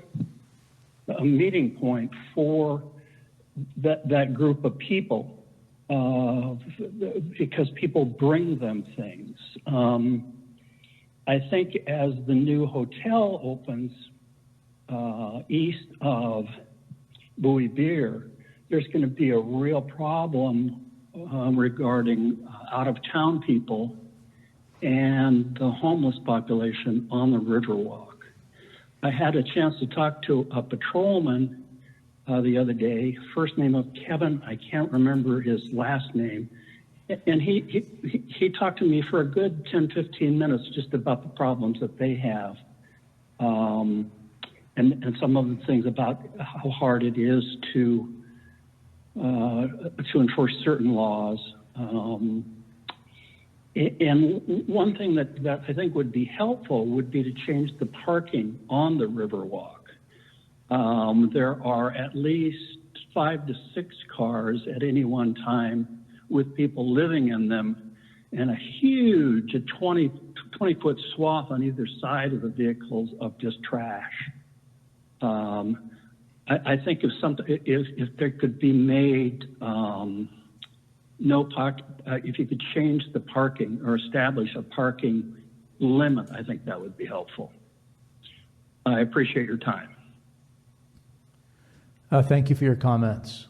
Speaker 15: meeting point for that group of people because people bring them things. I think as the new hotel opens east of Bowie Beer, there's going to be a real problem regarding out-of-town people and the homeless population on the Riverwalk. I had a chance to talk to a patrolman the other day, first name of Kevin, I can't remember his last name, and he talked to me for a good 10, 15 minutes just about the problems that they have and some of the things about how hard it is to enforce certain laws. And one thing that I think would be helpful would be to change the parking on the Riverwalk. There are at least 5 to 6 cars at any one time with people living in them, and a huge 20-foot swath on either side of the vehicles of just trash. I think if there could be made if you could change the parking or establish a parking limit, I think that would be helpful. I appreciate your time.
Speaker 1: Thank you for your comments.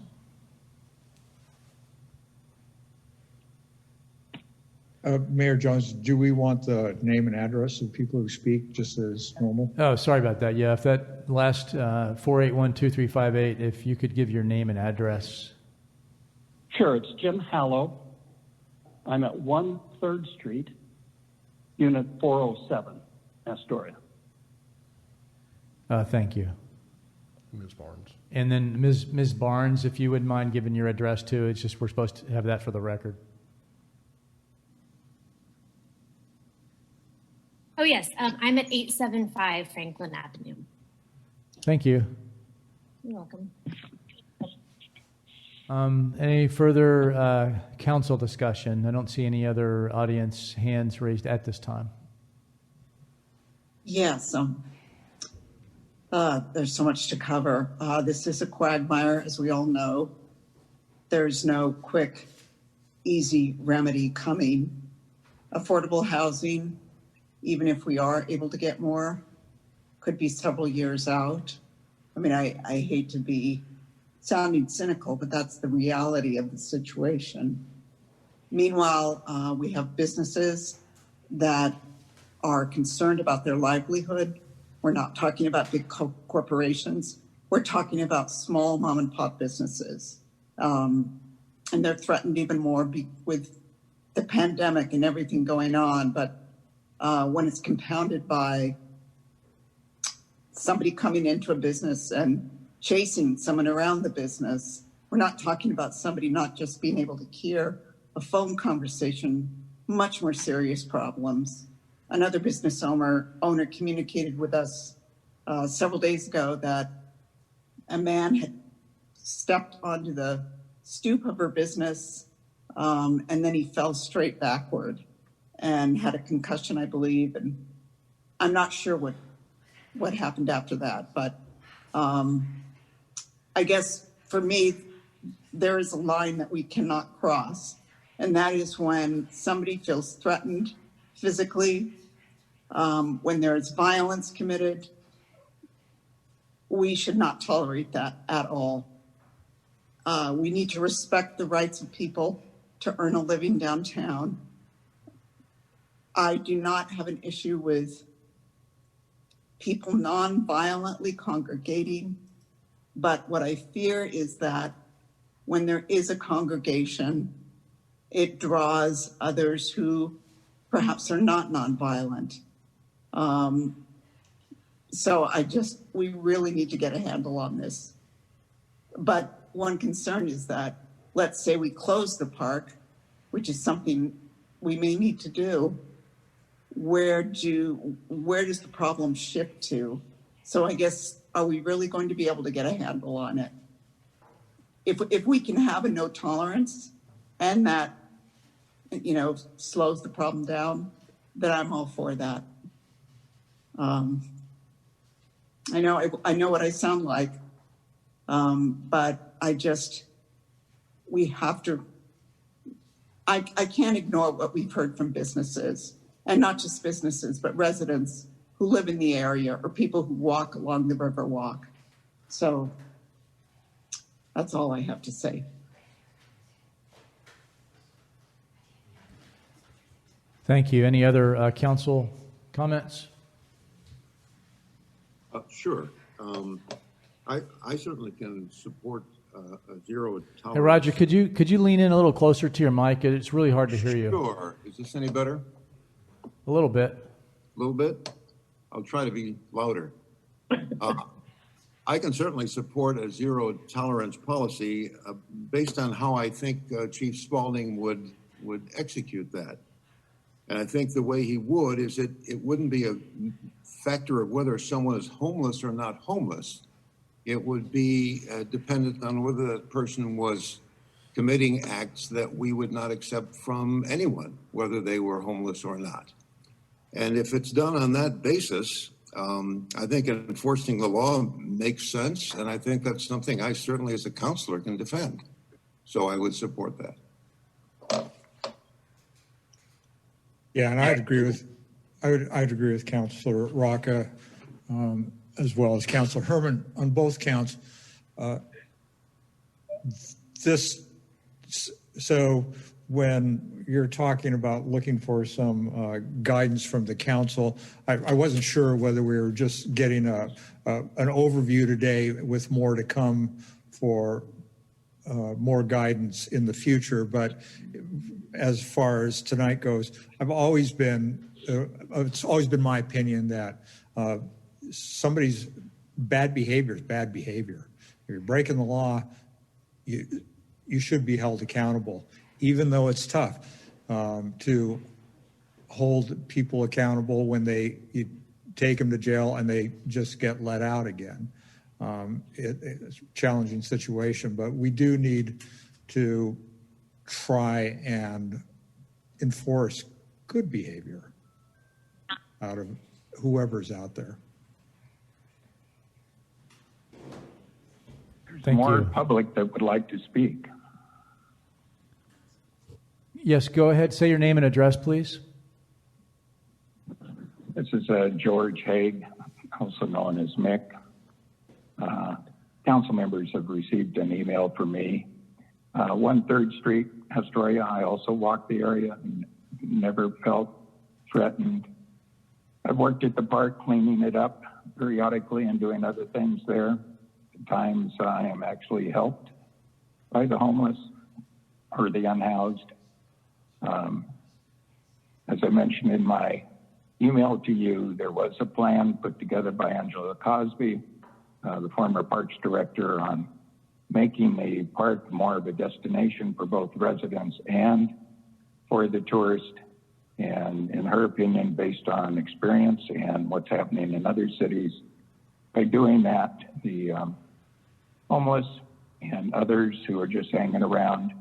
Speaker 5: Mayor Jones, do we want the name and address of people who speak just as normal?
Speaker 1: Oh, sorry about that. Yeah, if that last 481-2358, if you could give your name and address.
Speaker 15: Sure, it's Jim Hallow. I'm at 1 3rd Street, Unit 407, Astoria.
Speaker 1: Thank you.
Speaker 2: Ms. Barnes.
Speaker 1: And then Ms. Barnes, if you wouldn't mind giving your address too, it's just we're supposed to have that for the record.
Speaker 14: yes, I'm at 875 Franklin Avenue.
Speaker 1: Thank you.
Speaker 14: You're welcome.
Speaker 1: Any further council discussion? I don't see any other audience hands raised at this time.
Speaker 10: Yes, there's so much to cover. This is a quagmire, as we all know. There's no quick, easy remedy coming. Affordable housing, even if we are able to get more, could be several years out. I mean, I hate to be sounding cynical, but that's the reality of the situation. Meanwhile, we have businesses that are concerned about their livelihood. We're not talking about big corporations. We're talking about small mom and pop businesses. And they're threatened even more with the pandemic and everything going on. But when it's compounded by somebody coming into a business and chasing someone around the business, we're not talking about somebody not just being able to hear a phone conversation, much more serious problems. Another business owner communicated with us several days ago that a man had stepped onto the stoop of her business, and then he fell straight backward and had a concussion, I believe. And I'm not sure what happened after that, but I guess for me, there is a line that we cannot cross, and that is when somebody feels threatened physically, when there is violence committed. We should not tolerate that at all. We need to respect the rights of people to earn a living downtown. I do not have an issue with people non-violently congregating, but what I fear is that when there is a congregation, it draws others who perhaps are not nonviolent. So we really need to get a handle on this. But one concern is that, let's say we close the park, which is something we may need to do. Where does the problem shift to? So I guess, are we really going to be able to get a handle on it? If we can have a no tolerance and that, slows the problem down, then I'm all for that. I know what I sound like, but we have to, I can't ignore what we've heard from businesses, and not just businesses, but residents who live in the area or people who walk along the River Walk. So that's all I have to say.
Speaker 1: Thank you. Any other council comments?
Speaker 9: Sure. I certainly can support a zero tolerance.
Speaker 1: Hey, Roger, could you lean in a little closer to your mic? It's really hard to hear you.
Speaker 9: Sure. Is this any better?
Speaker 1: A little bit.
Speaker 9: A little bit? I'll try to be louder. I can certainly support a zero tolerance policy based on how I think Chief Spaulding would execute that. And I think the way he would is it wouldn't be a factor of whether someone is homeless or not homeless. It would be dependent on whether that person was committing acts that we would not accept from anyone, whether they were homeless or not. And if it's done on that basis, I think enforcing the law makes sense, and I think that's something I certainly as a counselor can defend. So I would support that.
Speaker 5: Yeah, and I'd agree with Councilor Rocca, as well as Councilor Herman on both counts. So when you're talking about looking for some guidance from the council, I wasn't sure whether we were just getting an overview today with more to come for more guidance in the future. But as far as tonight goes, it's always been my opinion that somebody's bad behavior is bad behavior. If you're breaking the law, you should be held accountable, even though it's tough to hold people accountable when you take them to jail and they just get let out again. It's a challenging situation, but we do need to try and enforce good behavior out of whoever's out there.
Speaker 1: Thank
Speaker 16: more
Speaker 1: you.
Speaker 16: public that would like to speak.
Speaker 1: Yes, go ahead. Say your name and address, please.
Speaker 16: This is George Haig, also known as Mick. Council members have received an email from me. 1 3rd Street, Astoria. I also walked the area and never felt threatened. I've worked at the park cleaning it up periodically and doing other things there. At times I am actually helped by the homeless or the unhoused. As I mentioned in my email to you, there was a plan put together by Angela Cosby, the former Parks Director, on making the park more of a destination for both residents and for the tourist. And in her opinion, based on experience and what's happening in other cities, by doing that, the homeless and others who are just hanging around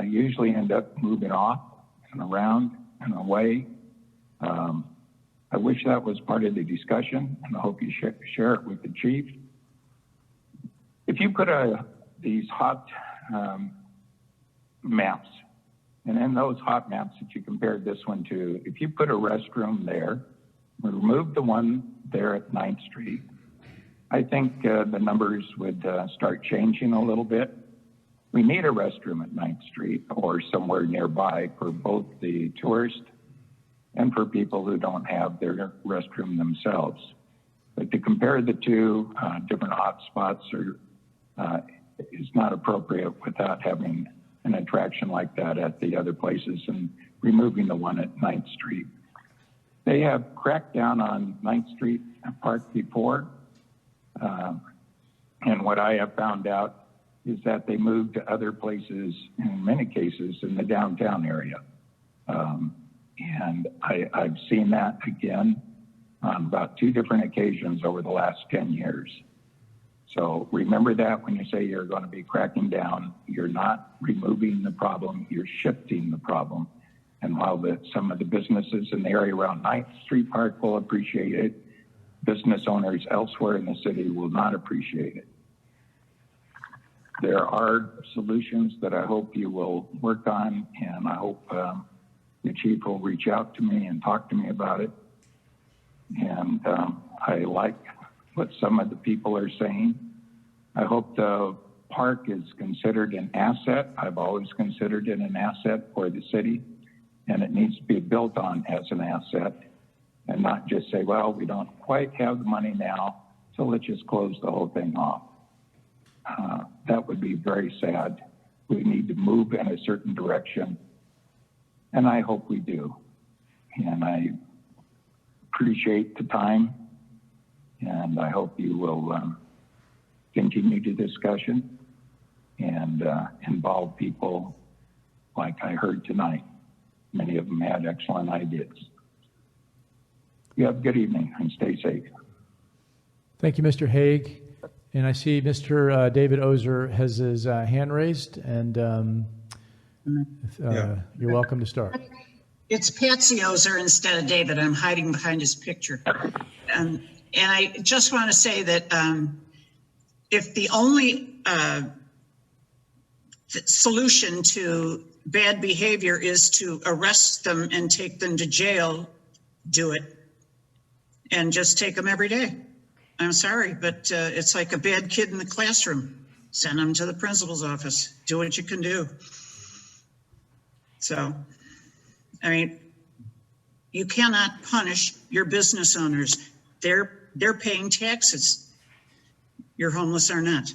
Speaker 16: usually end up moving off and around and away. I wish that was part of the discussion, and I hope you share it with the chief. If you put these hot maps, and in those hot maps that you compared this one to, if you put a restroom there, remove the one there at 9th Street, I think the numbers would start changing a little bit. We need a restroom at 9th Street or somewhere nearby for both the tourists and for people who don't have their restroom themselves. But to compare the two different hot spots is not appropriate without having an attraction like that at the other places and removing the one at 9th Street. They have cracked down on 9th Street Park before, and what I have found out is that they moved to other places, in many cases, in the downtown area. And I've seen that again on about 2 different occasions over the last 10 years. So remember that when you say you're going to be cracking down, you're not removing the problem, you're shifting the problem. And while some of the businesses in the area around 9th Street Park will appreciate it, business owners elsewhere in the city will not appreciate it. There are solutions that I hope you will work on, and I hope the chief will reach out to me and talk to me about it. And I like what some of the people are saying. I hope the park is considered an asset. I've always considered it an asset for the city, and it needs to be built on as an asset and not just say, well, we don't quite have the money now, so let's just close the whole thing off. That would be very sad. We need to move in a certain direction, and I hope we do. And I appreciate the time, and I hope you will continue the discussion and involve people like I heard tonight. Many of them had excellent ideas. You have a good evening and stay safe.
Speaker 1: Thank you, Mr. Haig. And I see Mr. David Ozer has his hand raised, and you're welcome to start.
Speaker 17: It's Patsy Ozer instead of David. I'm hiding behind his picture. And I just want to say that if the only solution to bad behavior is to arrest them and take them to jail, do it. And just take them every day. I'm sorry, but it's like a bad kid in the classroom. Send them to the principal's office. Do what you can do. So, I mean, you cannot punish your business owners. They're paying taxes. Your homeless are not.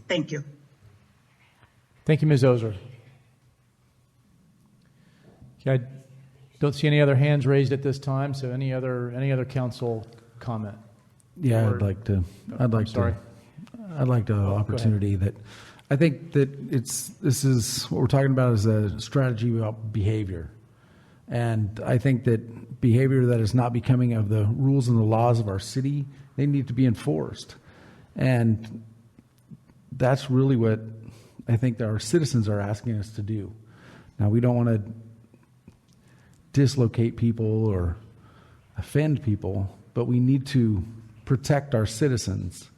Speaker 17: Thank you.
Speaker 1: Thank you, Ms. Ozer. Okay, I don't see any other hands raised at this time, so any other council comment?
Speaker 11: Yeah,
Speaker 1: Or-
Speaker 11: I'd like the opportunity that I think that this is what we're talking about is a strategy about behavior. And I think that behavior that is not becoming of the rules and the laws of our city, they need to be enforced. And that's really what I think that our citizens are asking us to do. Now, we don't want to dislocate people or offend people, but we need to protect our citizens.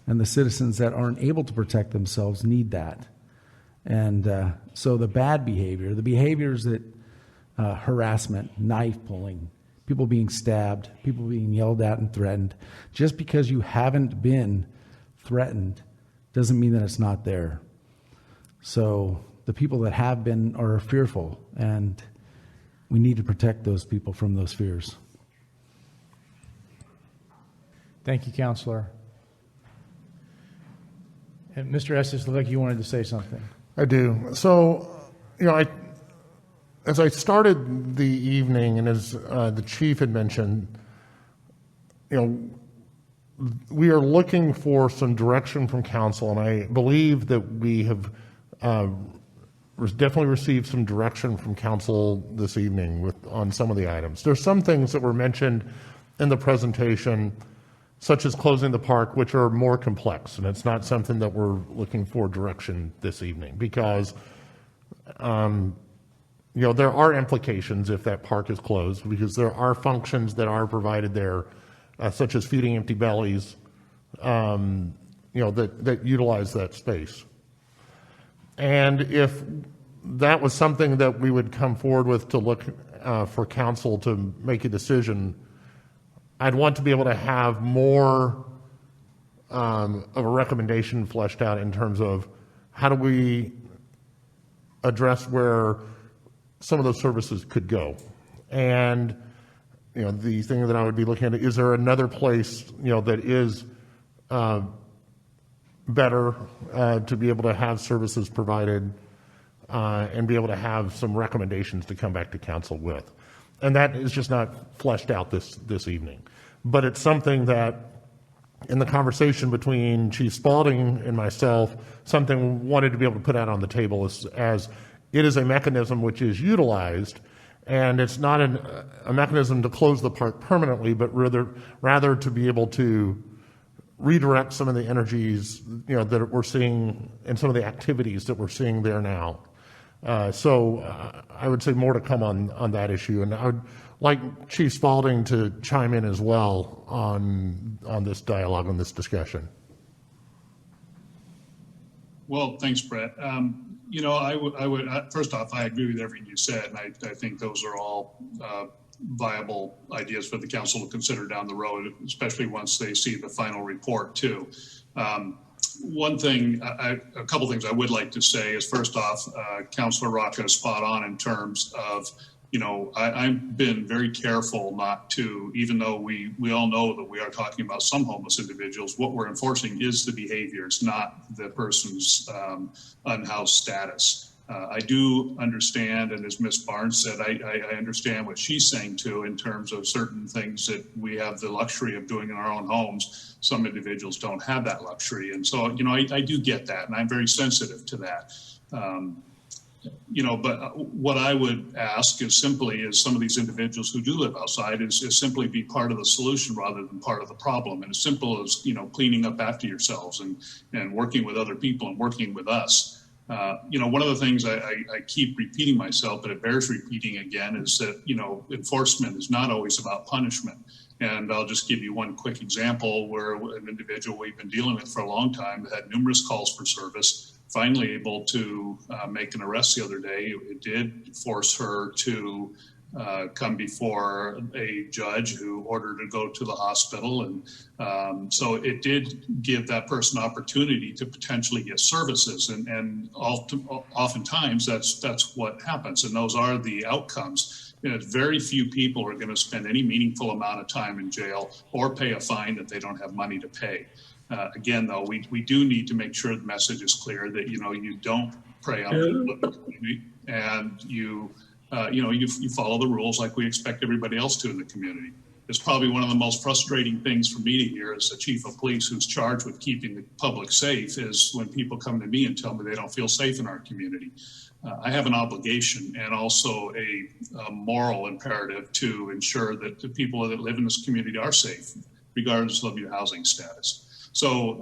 Speaker 11: And the citizens that aren't able to protect themselves need that. And so the bad behavior, the behaviors that harassment, knife pulling, people being stabbed, people being yelled at and threatened, just because you haven't been threatened doesn't mean that it's not there. So the people that have been are fearful, and we need to protect those people from those fears.
Speaker 1: Thank you, Counselor. And Mr. Estes, looked like you wanted to say something.
Speaker 2: I do. So, as I started the evening, and as the chief had mentioned, we are looking for some direction from council, and I believe that we have definitely received some direction from council this evening on some of the items. There's some things that were mentioned in the presentation, such as closing the park, which are more complex, and it's not something that we're looking for direction this evening, because there are implications if that park is closed, because there are functions that are provided there, such as feeding empty bellies, that utilize that space. And if that was something that we would come forward with to look for council to make a decision, I'd want to be able to have more of a recommendation fleshed out in terms of how do we address where some of those services could go. And the thing that I would be looking at, is there another place that is better to be able to have services provided and be able to have some recommendations to come back to council with. And that is just not fleshed out this evening. But it's something that, in the conversation between Chief Spalding and myself, something wanted to be able to put out on the table as it is a mechanism which is utilized, and it's not a mechanism to close the park permanently, but rather to be able to redirect some of the energies that we're seeing and some of the activities that we're seeing there now. So I would say more to come on that issue, and I would like Chief Spalding to chime in as well on this dialogue, on this discussion.
Speaker 3: Well, thanks, Brett. I would first off, I agree with everything you said, and I think those are all viable ideas for the council to consider down the road, especially once they see the final report too. One thing, a couple things I would like to say is, first off, Councilor Rocca is spot on in terms of, I've been very careful not to, even though we all know that we are talking about some homeless individuals, what we're enforcing is the behaviors, not the person's unhoused status. I do understand, and as Ms. Barnes said, I understand what she's saying too, in terms of certain things that we have the luxury of doing in our own homes. Some individuals don't have that luxury. And so, I do get that, and I'm very sensitive to that. But what I would ask is simply, some of these individuals who do live outside is simply be part of the solution rather than part of the problem. And as simple as, cleaning up after yourselves and working with other people and working with us. One of the things I keep repeating myself, but it bears repeating again, is that, enforcement is not always about punishment. And I'll just give you one quick example where an individual we've been dealing with for a long time had numerous calls for service, finally able to make an arrest the other day. It did force her to come before a judge who ordered her to go to the hospital. And so it did give that person opportunity to potentially get services. And oftentimes that's what happens. And those are the outcomes. Very few people are going to spend any meaningful amount of time in jail or pay a fine that they don't have money to pay. Again, though, we do need to make sure the message is clear that, you don't prey on the community, and you follow the rules like we expect everybody else to in the community. is probably one of the most frustrating things for me to hear as the chief of police who's charged with keeping the public safe is when people come to me and tell me they don't feel safe in our community. I have an obligation and also a moral imperative to ensure that the people that live in this community are safe, regardless of your housing status. So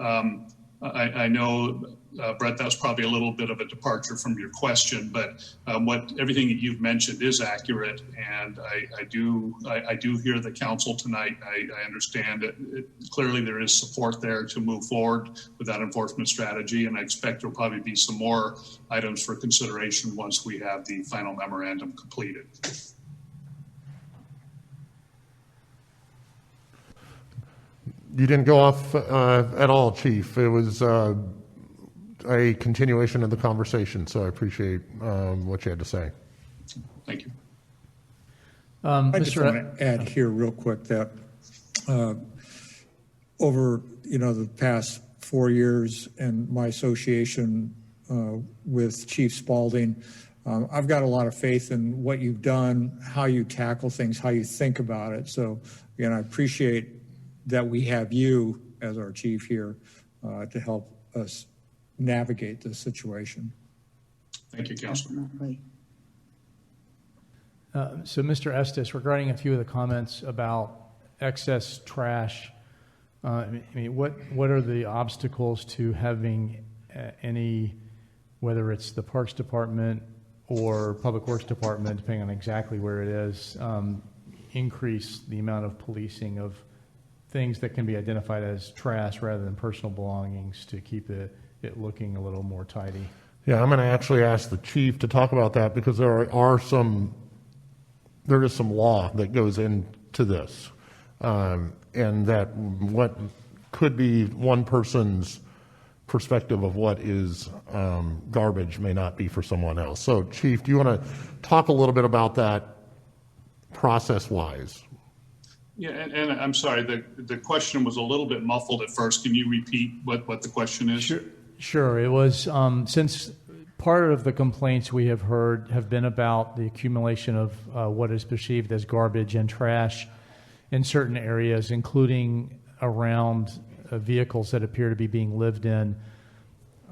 Speaker 3: I know, Brett, that's probably a little bit of a departure from your question, but everything that you've mentioned is accurate, and I do hear the council tonight. I understand that clearly there is support there to move forward with that enforcement strategy, and I expect there'll probably be some more items for consideration once we have the final memorandum completed.
Speaker 2: You didn't go off at all, Chief. It was a continuation of the conversation, so I appreciate what you had to say.
Speaker 3: Thank you.
Speaker 5: I just want to add here real quick that over the past 4 years and my association with Chief Spaulding, I've got a lot of faith in what you've done, how you tackle things, how you think about it. So again, I appreciate that we have you as our chief here to help us navigate this situation.
Speaker 3: Thank you, Councilor.
Speaker 1: So, Mr. Estes, regarding a few of the comments about excess trash, what are the obstacles to having any, whether it's the Parks Department or Public Works Department, depending on exactly where it is, increase the amount of policing of things that can be identified as trash rather than personal belongings to keep it looking a little more tidy?
Speaker 2: Yeah, I'm going to actually ask the chief to talk about that because there is some law that goes into this, and that what could be one person's perspective of what is garbage may not be for someone else. So, Chief, do you want to talk a little bit about that process-wise?
Speaker 3: Yeah, and I'm sorry, the question was a little bit muffled at first. Can you repeat what the question is?
Speaker 1: Sure. It was, since part of the complaints we have heard have been about the accumulation of what is perceived as garbage and trash in certain areas, including around vehicles that appear to be being lived in.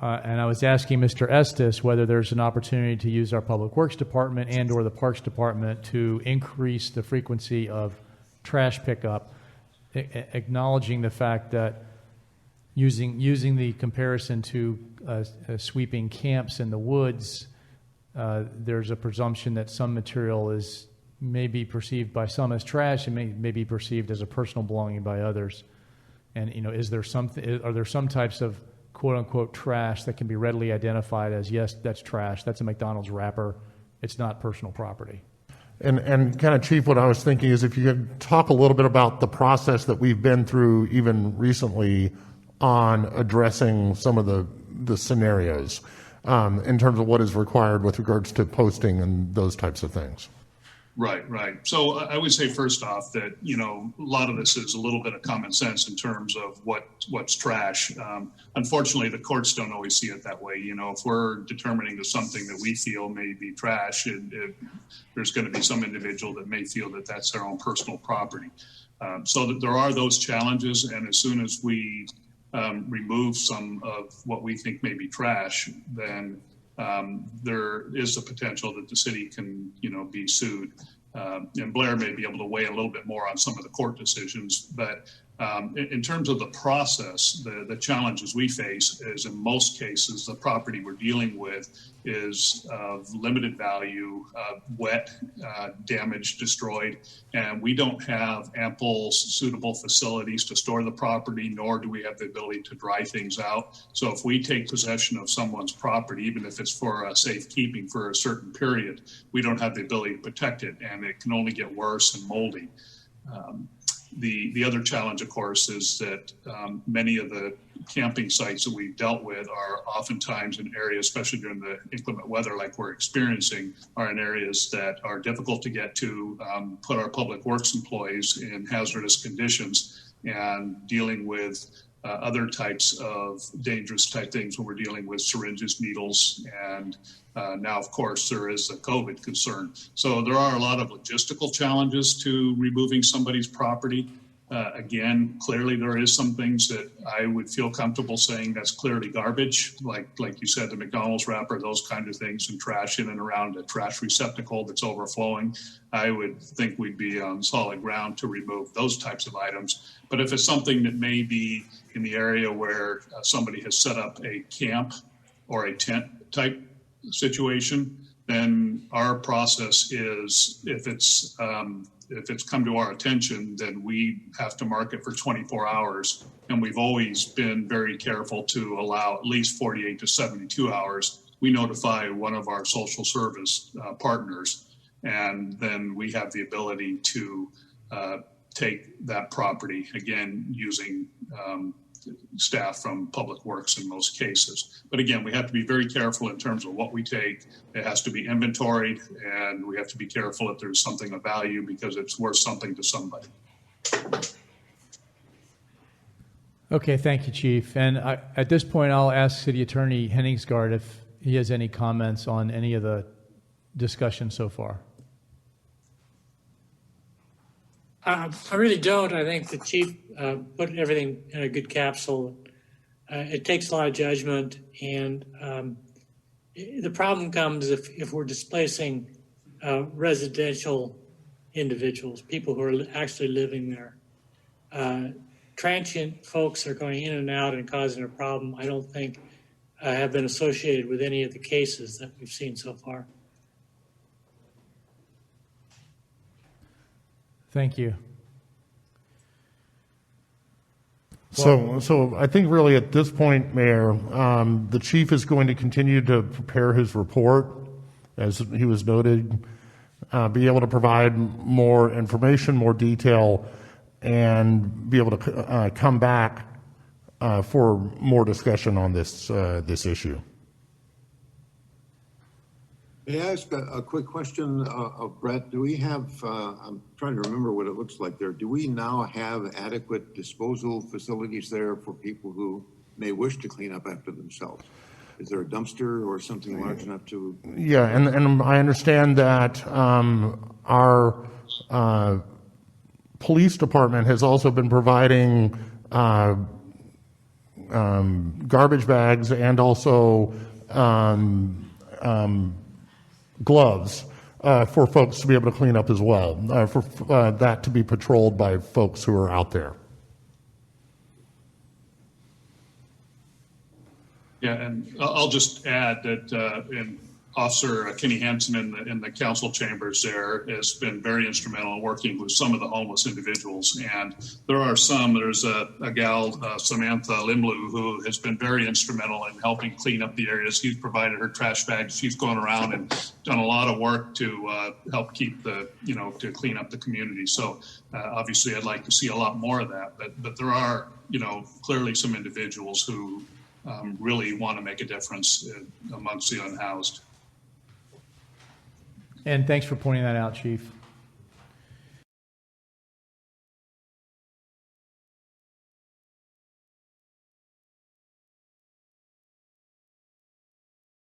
Speaker 1: And I was asking Mr. Estes whether there's an opportunity to use our Public Works Department and or the Parks Department to increase the frequency of trash pickup, acknowledging the fact that using the comparison to sweeping camps in the woods, there's a presumption that some material may be perceived by some as trash and may be perceived as a personal belonging by others. And are there some types of quote unquote trash that can be readily identified as, yes, that's trash, that's a McDonald's wrapper, it's not personal property?
Speaker 2: And kind of, Chief, what I was thinking is if you could talk a little bit about the process that we've been through even recently on addressing some of the scenarios in terms of what is required with regards to posting and those types of things.
Speaker 3: Right. So I would say first off that, a lot of this is a little bit of common sense in terms of what's trash. Unfortunately, the courts don't always see it that way. If we're determining that something that we feel may be trash, there's going to be some individual that may feel that that's their own personal property. So that there are those challenges, and as soon as we remove some of what we think may be trash, then there is a potential that the city can, be sued. And Blair may be able to weigh a little bit more on some of the court decisions. But in terms of the process, the challenges we face is in most cases, the property we're dealing with is of limited value, wet, damaged, destroyed, and we don't have ample suitable facilities to store the property, nor do we have the ability to dry things out. So if we take possession of someone's property, even if it's for safekeeping for a certain period, we don't have the ability to protect it, and it can only get worse and moldy. The other challenge, of course, is that many of the camping sites that we've dealt with are oftentimes in areas, especially during the inclement weather like we're experiencing, are in areas that are difficult to get to, put our public works employees in hazardous conditions, and dealing with other types of dangerous type things when we're dealing with syringes, needles, and now, of course, there is a COVID concern. So there are a lot of logistical challenges to removing somebody's property. Again, clearly there is some things that I would feel comfortable saying that's clearly garbage, like you said, the McDonald's wrapper, those kind of things, and trash in and around a trash receptacle that's overflowing. I would think we'd be on solid ground to remove those types of items. But if it's something that may be in the area where somebody has set up a camp or a tent type situation, then our process is if it's come to our attention, then we have to mark it for 24 hours. And we've always been very careful to allow at least 48 to 72 hours. We notify one of our social service partners, and then we have the ability to take that property, again, using staff from Public Works in most cases. But again, we have to be very careful in terms of what we take. It has to be inventoried, and we have to be careful if there's something of value because it's worth something to somebody.
Speaker 1: Okay, thank you, Chief. And at this point, I'll ask City Attorney Henningsgaard if he has any comments on any of the discussion so far.
Speaker 18: I really don't. I think the chief put everything in a good capsule. It takes a lot of judgment, and the problem comes if we're displacing residential individuals, people who are actually living there. Transient folks are going in and out and causing a problem. I don't think have been associated with any of the cases that we've seen so far.
Speaker 1: Thank you.
Speaker 2: So I think really at this point, Mayor, the chief is going to continue to prepare his report, as he was noted, be able to provide more information, more detail, and be able to come back for more discussion on this issue.
Speaker 9: May I ask a quick question of Brett? Do we have, I'm trying to remember what it looks like there. Do we now have adequate disposal facilities there for people who may wish to clean up after themselves? Is there a dumpster or something large enough to?
Speaker 2: Yeah, and I understand that our police department has also been providing garbage bags and also gloves for folks to be able to clean up as well, for that to be patrolled by folks who are out there.
Speaker 3: Yeah, and I'll just add that Officer Kenny Hansen in the council chambers there has been very instrumental in working with some of the homeless individuals. And there are some, there's a gal, Samantha Limlu, who has been very instrumental in helping clean up the areas. She's provided her trash bags. She's gone around and done a lot of work to help keep to clean up the community. So obviously I'd like to see a lot more of that, but there are, clearly some individuals who really want to make a difference amongst the unhoused.
Speaker 1: And thanks for pointing that out, Chief.